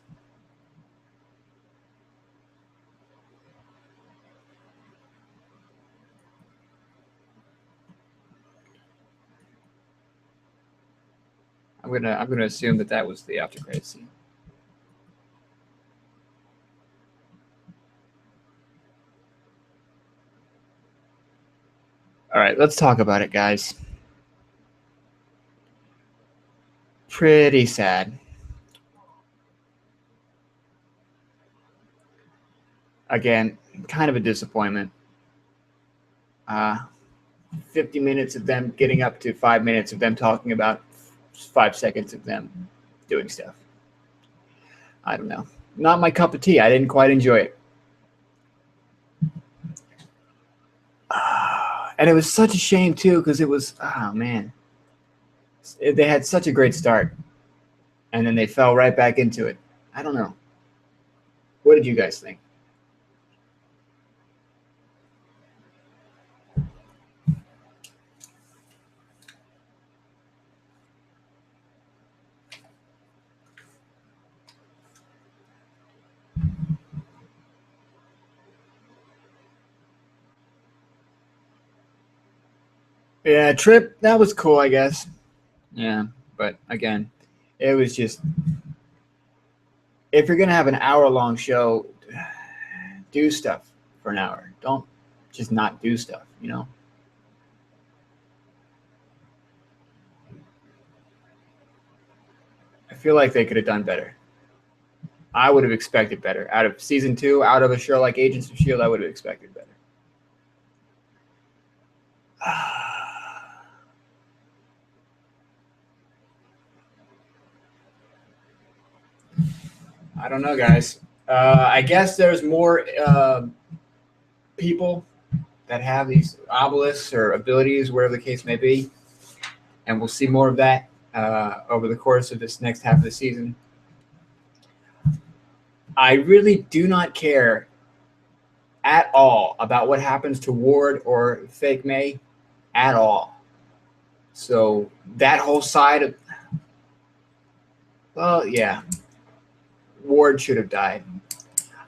I'm gonna assume that was the after credit scene. All right, let's talk about it, guys. Pretty sad. Again, kind of a disappointment. 50 minutes of them getting up to 5 minutes of them talking about 5 seconds of them doing stuff. I don't know. Not my cup of tea. I didn't quite enjoy it. And it was such a shame, too, because it was, oh, man. They had such a great start, and then they fell right back into it. I don't know. What did you guys think? Yeah, Trip, that was cool, I guess. Yeah, but again, it was just, if you're going to have an hour-long show, do stuff for an hour. Don't just not do stuff, you know? I feel like they could have done better. I would have expected better. Out of season 2, out of a show like Agents of S.H.I.E.L.D., I would have expected better. I don't know, guys. I guess there's more people that have these obelisks or abilities, whatever the case may be, and we'll see more of that over the course of this next half of the season. I really do not care at all about what happens to Ward or Fake May at all. So that whole side of, well, yeah, Ward should have died.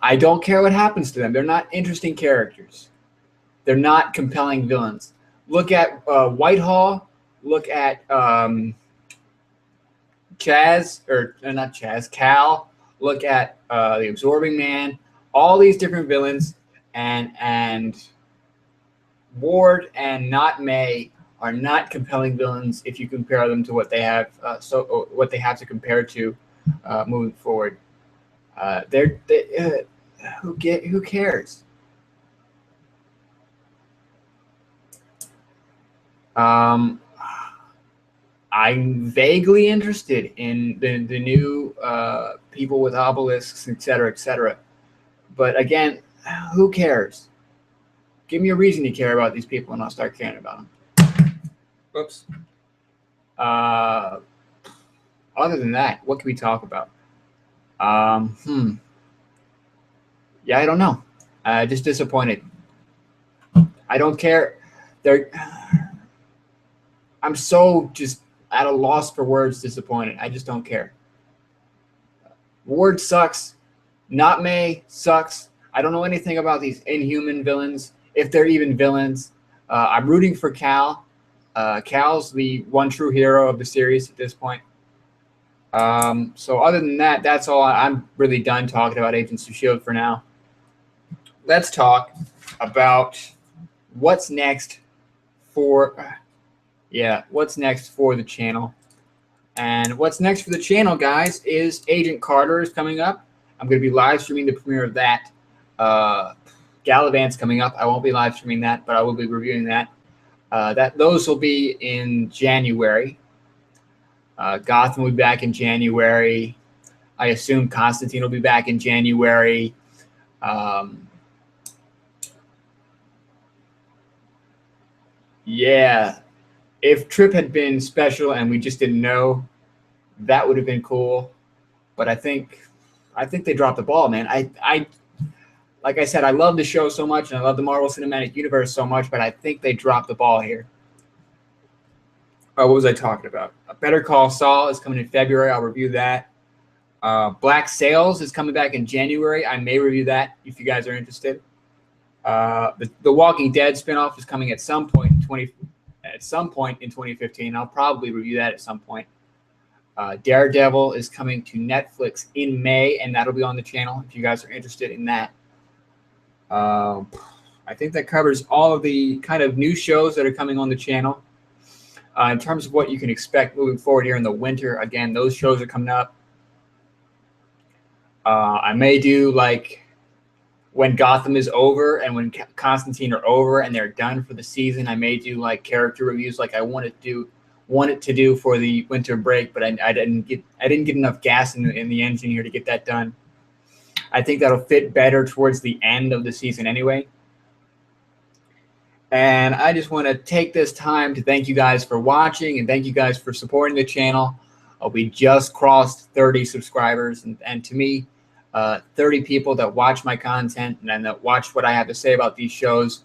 I don't care what happens to them. They're not interesting characters. They're not compelling villains. Look at Whitehall. Look at Chaz, or not Chaz, Cal. Look at the Absorbing Man. All these different villains, and Ward and not May are not compelling villains if you compare them to what they have. What they have to compare to moving forward. Who cares? I'm vaguely interested in the new people with obelisks, et cetera, but again, who cares? Give me a reason to care about these people, and I'll start caring about them. Whoops. Other than that, what can we talk about? Yeah, I don't know. Just disappointed. I don't care. I'm so just at a loss for words, disappointed. I just don't care. Ward sucks. Not May sucks. I don't know anything about these inhuman villains, if they're even villains. I'm rooting for Cal. Cal's the one true hero of the series at this point. So other than that, that's all. I'm really done talking about Agents of S.H.I.E.L.D. for now. Let's talk about what's next for, what's next for the channel. And what's next for the channel, guys, is Agent Carter is coming up. I'm going to be live streaming the premiere of that. Gallivant's coming up. I won't be live streaming that, but I will be reviewing that. Those will be in January. Gotham will be back in January. I assume Constantine will be back in January. Yeah. If Trip had been special and we just didn't know, that would have been cool. But I think I think they dropped the ball, man. I like I said, I love the show so much, and I love the Marvel Cinematic Universe so much, but I think they dropped the ball here. What was I talking about? Better Call Saul is coming in February. I'll review that. Black Sails is coming back in January. I may review that if you guys are interested. The Walking Dead spinoff is coming at some point in 2015. I'll probably review that at some point. Daredevil is coming to Netflix in May, and that'll be on the channel if you guys are interested in that. I think that covers all of the kind of new shows that are coming on the channel. In terms of what you can expect moving forward here in the winter, again, those shows are coming up. I may do like when Gotham is over and when Constantine are over and they're done for the season. I may do like character reviews like I wanted to do for the winter break, but I didn't get enough gas in the engine here to get that done. I think that'll fit better towards the end of the season anyway. And I just want to take this time to thank you guys for watching and thank you guys for supporting the channel. We just crossed 30 subscribers, and to me, 30 people that watch my content and that watch what I have to say about these shows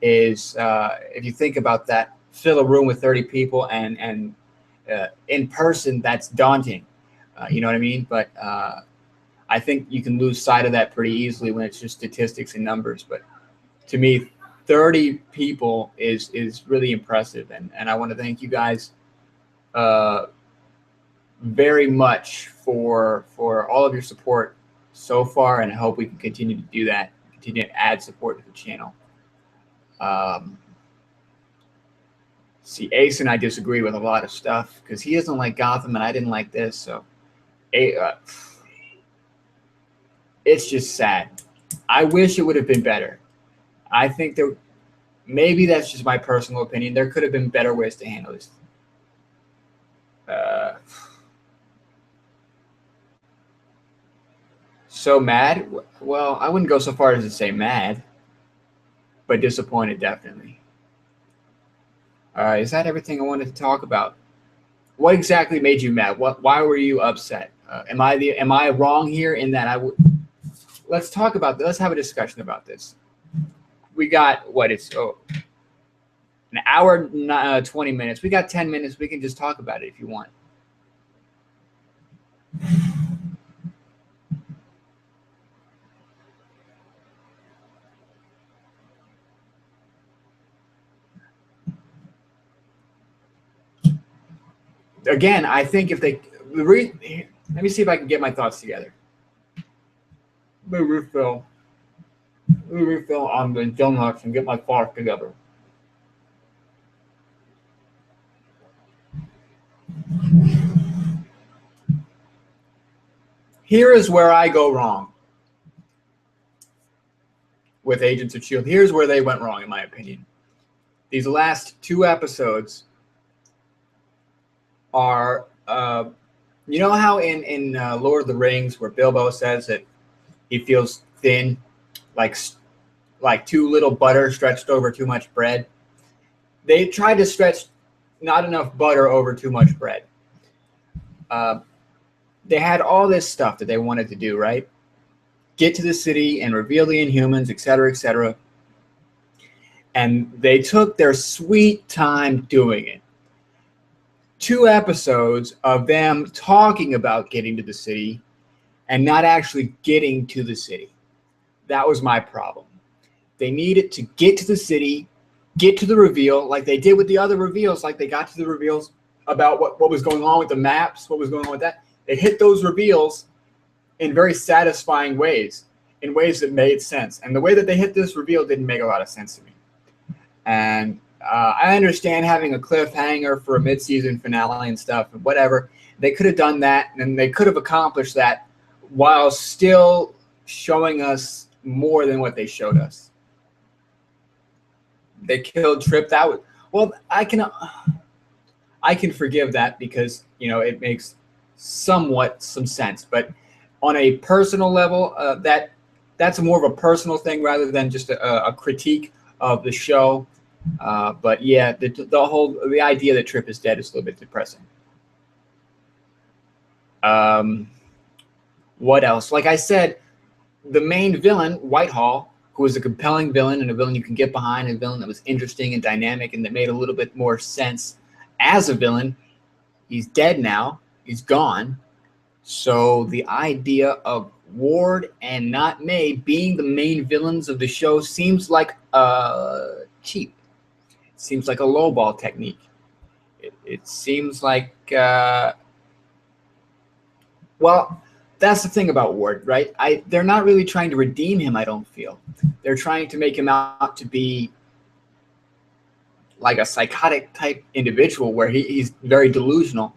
is, if you think about that, fill a room with 30 people, and in person, that's daunting. You know what I mean? But I think you can lose sight of that pretty easily when it's just statistics and numbers. But to me, 30 people is really impressive, and I want to thank you guys very much for all of your support so far, and I hope we can continue to do that, continue to add support to the channel. See, Ace and I disagree with a lot of stuff because he doesn't like Gotham and I didn't like this, so it's just sad. I wish it would have been better. I think maybe that's just my personal opinion. There could have been better ways to handle this. So mad? Well, I wouldn't go so far as to say mad, but disappointed definitely. Is that everything I wanted to talk about? What exactly made you mad? Why were you upset? Am I wrong here in that I would? Let's talk about this. Let's have a discussion about this. We got what? It's an hour, 20 minutes. We got 10 minutes. We can just talk about it if you want. Again, I think if they let me see if I can get my thoughts together. Let me refill on the donuts and get my thoughts together. Here is where I go wrong with Agents of S.H.I.E.L.D. Here's where they went wrong, in my opinion. These last 2 episodes are, you know how in Lord of the Rings where Bilbo says that he feels thin, like too little butter stretched over too much bread? They tried to stretch not enough butter over too much bread. They had all this stuff that they wanted to do, right? Get to the city and reveal the Inhumans, et cetera, et cetera. And they took their sweet time doing it. 2 episodes of them talking about getting to the city and not actually getting to the city. That was my problem. They needed to get to the city, get to the reveal like they did with the other reveals, like they got to the reveals about what was going on with the maps, what was going on with that. They hit those reveals in very satisfying ways, in ways that made sense. And the way that they hit this reveal didn't make a lot of sense to me. And I understand having a cliffhanger for a mid-season finale and stuff, and whatever. They could have done that, and they could have accomplished that while still showing us more than what they showed us. They killed Trip. That was, well, I can forgive that because, you know, it makes some sense. But on a personal level, that's more of a personal thing rather than just a critique of the show. But yeah, the idea that Trip is dead is a little bit depressing. What else? Like I said, the main villain, Whitehall, who was a compelling villain and a villain you can get behind, a villain that was interesting and dynamic and that made a little bit more sense as a villain, he's dead now. He's gone. So the idea of Ward and not May being the main villains of the show seems like cheap. It seems like a lowball technique. It seems like, well, that's the thing about Ward, right? They're not really trying to redeem him, I don't feel. They're trying to make him out to be like a psychotic type individual where he's very delusional.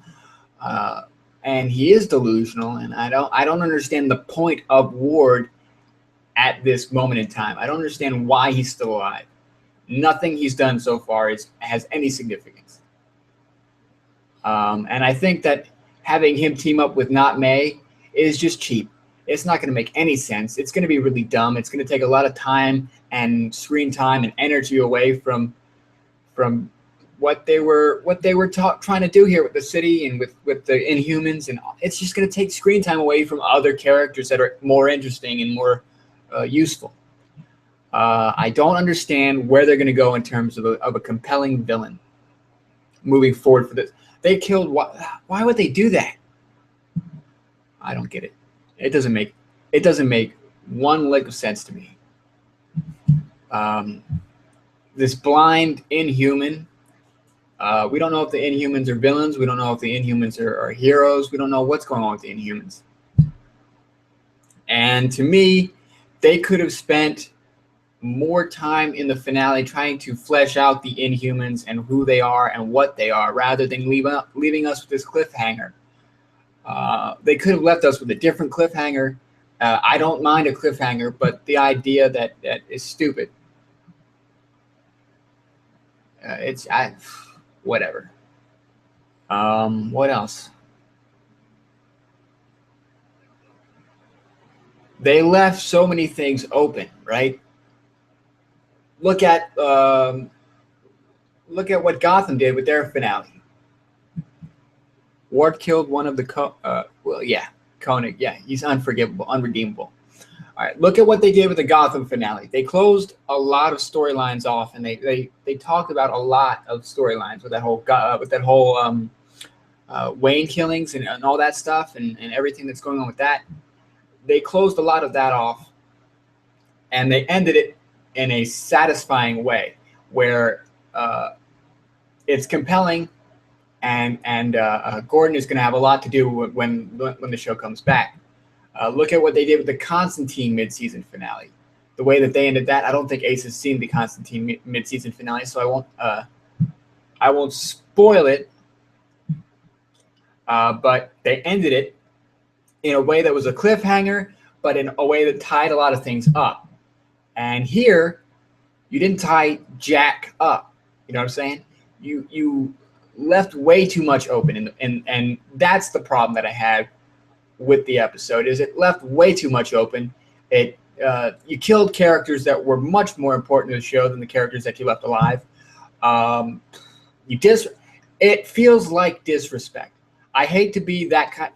And he is delusional, and I don't understand the point of Ward at this moment in time. I don't understand why he's still alive. Nothing he's done so far has any significance. And I think that having him team up with Not May is just cheap. It's not going to make any sense. It's going to be really dumb. It's going to take a lot of time and screen time and energy away from what they were trying to do here with the city and with the Inhumans, and it's just going to take screen time away from other characters that are more interesting and more useful. I don't understand where they're going to go in terms of a compelling villain moving forward for this. They killed. Why would they do that? I don't get it. It doesn't make one lick of sense to me. This blind Inhuman. We don't know if the Inhumans are villains. We don't know if the Inhumans are heroes. We don't know what's going on with the Inhumans. And to me, they could have spent more time in the finale trying to flesh out the Inhumans and who they are and what they are, rather than leaving us with this cliffhanger. They could have left us with a different cliffhanger. I don't mind a cliffhanger, but the idea that is stupid. Whatever. What else? They left so many things open, right? Look at what Gotham did with their finale. Ward killed one of the Koenig. Yeah, he's unforgivable, unredeemable. All right, look at what they did with the Gotham finale. They closed a lot of storylines off, and they talked about a lot of storylines with that whole Wayne killings and all that stuff and everything that's going on with that. They closed a lot of that off, and they ended it in a satisfying way where it's compelling, and Gordon is going to have a lot to do when the show comes back. Look at what they did with the Constantine mid-season finale. The way that they ended that, I don't think Ace has seen the Constantine mid-season finale, so I won't spoil it. But they ended it in a way that was a cliffhanger, but in a way that tied a lot of things up. And here, you didn't tie Jack up. You know what I'm saying? You left way too much open, and that's the problem that I had with the episode. Is it left way too much open. You killed characters that were much more important to the show than the characters that you left alive. It feels like disrespect. I hate to be that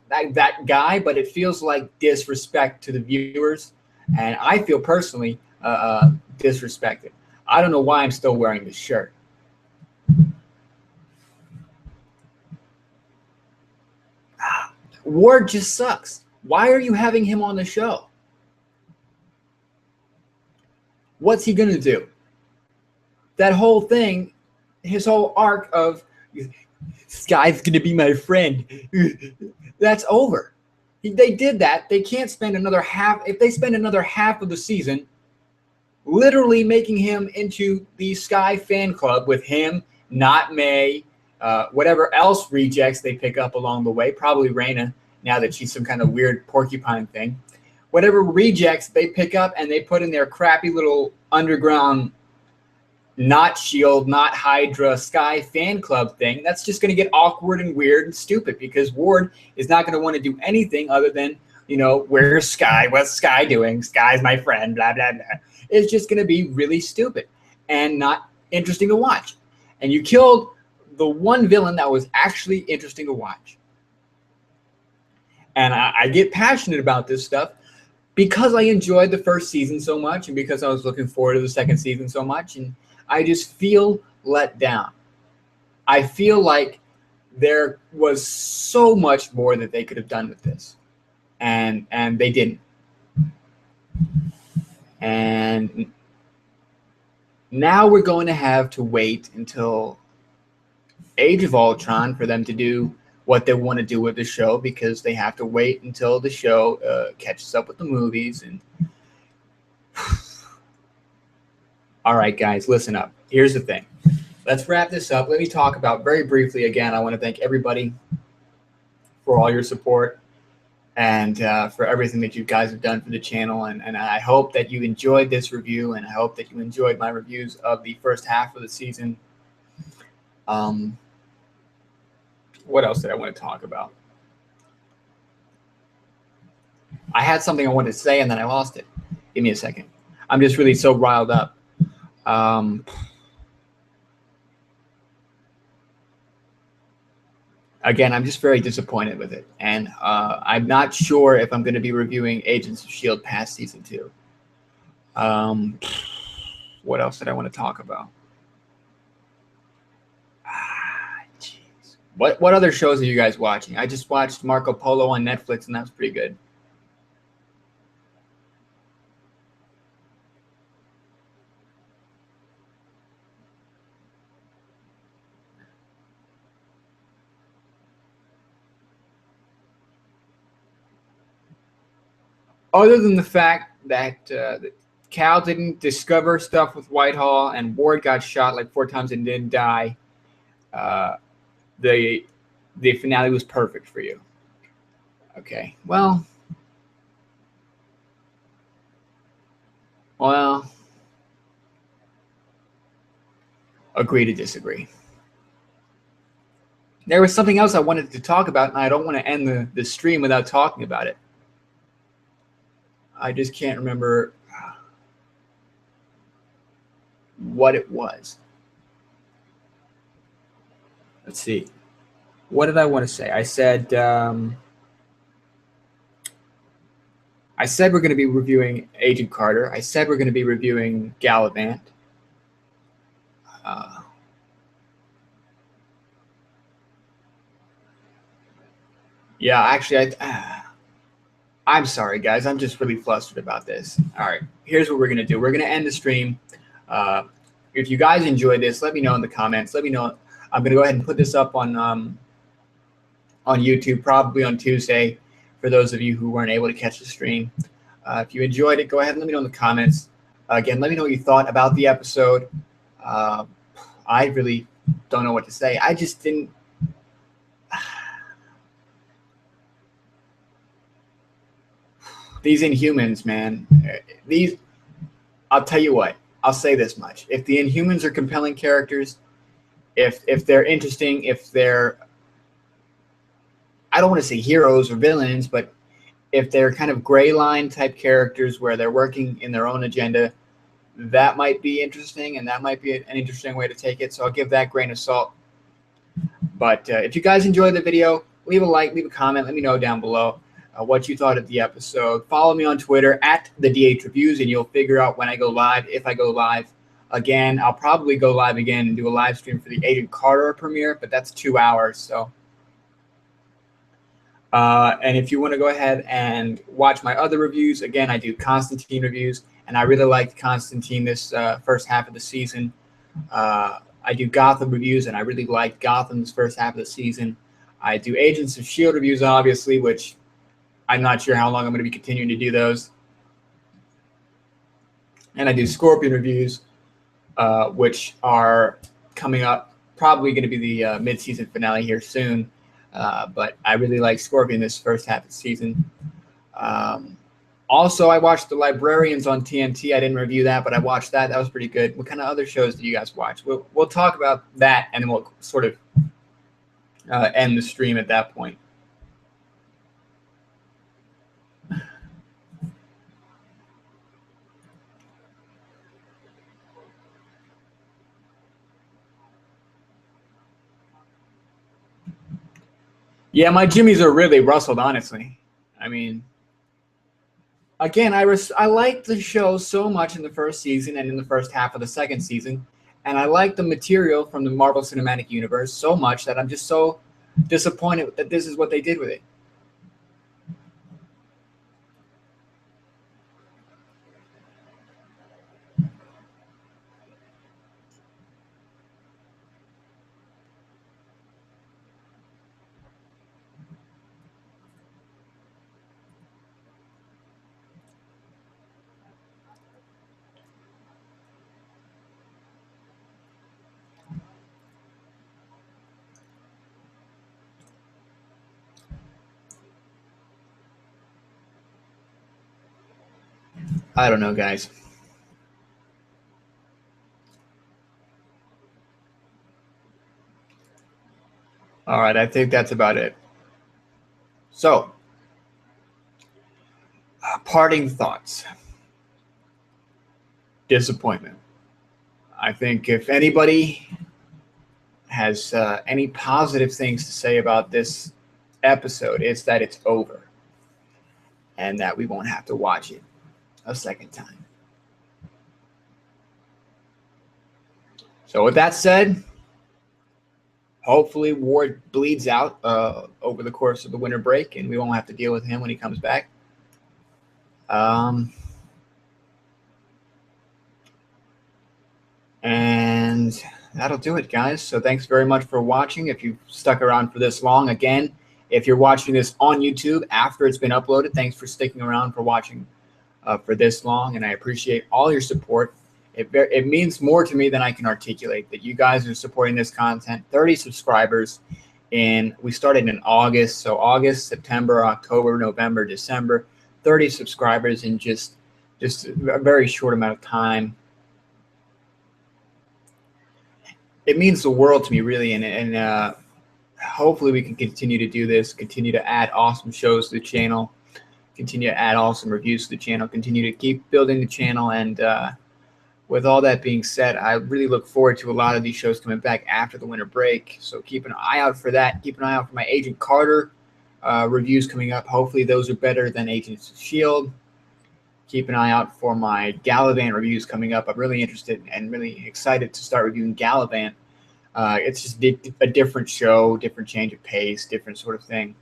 guy, but it feels like disrespect to the viewers, and I feel personally disrespected. I don't know why I'm still wearing this shirt. Ward just sucks. Why are you having him on the show? What's he going to do? That whole thing, his whole arc of, this guy's going to be my friend, that's over. They did that. They can't spend another half. If they spend another half of the season literally making him into the Sky fan club with him, Not May, whatever else rejects they pick up along the way, probably Raina, now that she's some kind of weird porcupine thing. Whatever rejects they pick up and they put in their crappy little underground, not S.H.I.E.L.D, not Hydra, Sky fan club thing, that's just going to get awkward and weird and stupid because Ward is not going to want to do anything other than, where's Sky? What's Sky doing? Sky's my friend, blah, blah, blah. It's just going to be really stupid and not interesting to watch. And you killed the one villain that was actually interesting to watch. And I get passionate about this stuff because I enjoyed the first season so much and because I was looking forward to the second season so much. And I just feel let down. I feel like there was so much more that they could have done with this. And they didn't. And now we're going to have to wait until Age of Ultron for them to do what they want to do with the show, because they have to wait until the show catches up with the movies. And all right, guys, listen up. Here's the thing. Let's wrap this up. Let me talk about very briefly again. I want to thank everybody for all your support and for everything that you guys have done for the channel. And I hope that you enjoyed this review, and I hope that you enjoyed my reviews of the first half of the season. What else did I want to talk about? I had something I wanted to say and then I lost it. Give me a second. I'm just really so riled up. Again, I'm just very disappointed with it. And I'm not sure if I'm going to be reviewing Agents of S.H.I.E.L.D. past season 2. What else did I want to talk about? Jeez. What other shows are you guys watching? I just watched Marco Polo on Netflix, and that was pretty good. Other than the fact that Cal didn't discover stuff with Whitehall and Ward got shot like 4 times and didn't die, the finale was perfect for you. Okay, well, agree to disagree. There was something else I wanted to talk about, and I don't want to end the stream without talking about it. I just can't remember what it was. Let's see. What did I want to say? I said we're going to be reviewing Agent Carter. I said we're going to be reviewing Gallivant. Yeah, actually, I'm sorry, guys. I'm just really flustered about this. All right, here's what we're going to do. We're going to end the stream. If you guys enjoyed this, let me know in the comments. Let me know. I'm going to go ahead and put this up on YouTube, probably on Tuesday, for those of you who weren't able to catch the stream. If you enjoyed it, go ahead and let me know in the comments. Again, let me know what you thought about the episode. I really don't know what to say. I just didn't. These Inhumans, man. I'll tell you what. I'll say this much. If the Inhumans are compelling characters, if they're interesting, if they're, I don't want to say heroes or villains, but if they're kind of gray line type characters where they're working in their own agenda, that might be interesting, and that might be an interesting way to take it. So I'll give that grain of salt. But if you guys enjoyed the video, leave a like, leave a comment. Let me know down below what you thought of the episode. Follow me on Twitter at the DH Reviews, and you'll figure out when I go live, if I go live. Again, I'll probably go live again and do a live stream for the Agent Carter premiere, but that's 2 hours. So, and if you want to go ahead and watch my other reviews, again, I do Constantine reviews, and I really liked Constantine this first half of the season. I do Gotham reviews, and I really liked Gotham this first half of the season. I do Agents of S.H.I.E.L.D. reviews, obviously, which I'm not sure how long I'm going to be continuing to do those. And I do Scorpion reviews, which are coming up, probably going to be the mid-season finale here soon. But I really like Scorpion this first half of the season. Also, I watched The Librarians on TNT. I didn't review that, but I watched that. That was pretty good. What kind of other shows do you guys watch? We'll talk about that, and then we'll sort of end the stream at that point. Yeah, my jimmies are really rustled, honestly. I mean, again, I liked the show so much in the first season and in the first half of the second season, and I like the material from the Marvel Cinematic Universe so much that I'm just so disappointed that this is what they did with it. I don't know, guys. All right, I think that's about it. So, parting thoughts. Disappointment. I think if anybody has any positive things to say about this episode, it's that it's over and that we won't have to watch it a second time. So, with that said, hopefully Ward bleeds out over the course of the winter break and we won't have to deal with him when he comes back. And that'll do it, guys. So thanks very much for watching. If you've stuck around for this long, again, if you're watching this on YouTube after it's been uploaded, thanks for sticking around for watching for this long. And I appreciate all your support. It means more to me than I can articulate that you guys are supporting this content. 30 subscribers. And we started in August. So August, September, October, November, December, 30 subscribers in just a very short amount of time. It means the world to me, really, and hopefully we can continue to do this, continue to add awesome shows to the channel, continue to add awesome reviews to the channel, continue to keep building the channel. And with all that being said, I really look forward to a lot of these shows coming back after the winter break. So keep an eye out for that. Keep an eye out for my Agent Carter reviews coming up. Hopefully those are better than Agents of S.H.I.E.L.D. Keep an eye out for my Gallivant reviews coming up. I'm really interested and really excited to start reviewing Gallivant. It's just a different show, different change of pace, different sort of thing.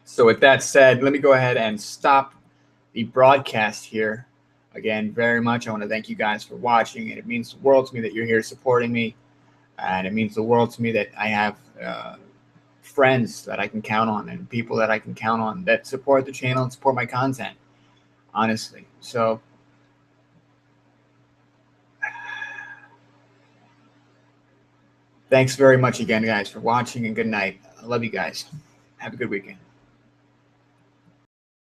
So with that said, let me go ahead and stop the broadcast here. Again, very much, I want to thank you guys for watching, and it means the world to me that you're here supporting me, and it means the world to me that I have friends that I can count on and people that I can count on that support the channel and support my content, honestly. So thanks very much again, guys, for watching, and good night. I love you guys. Have a good weekend.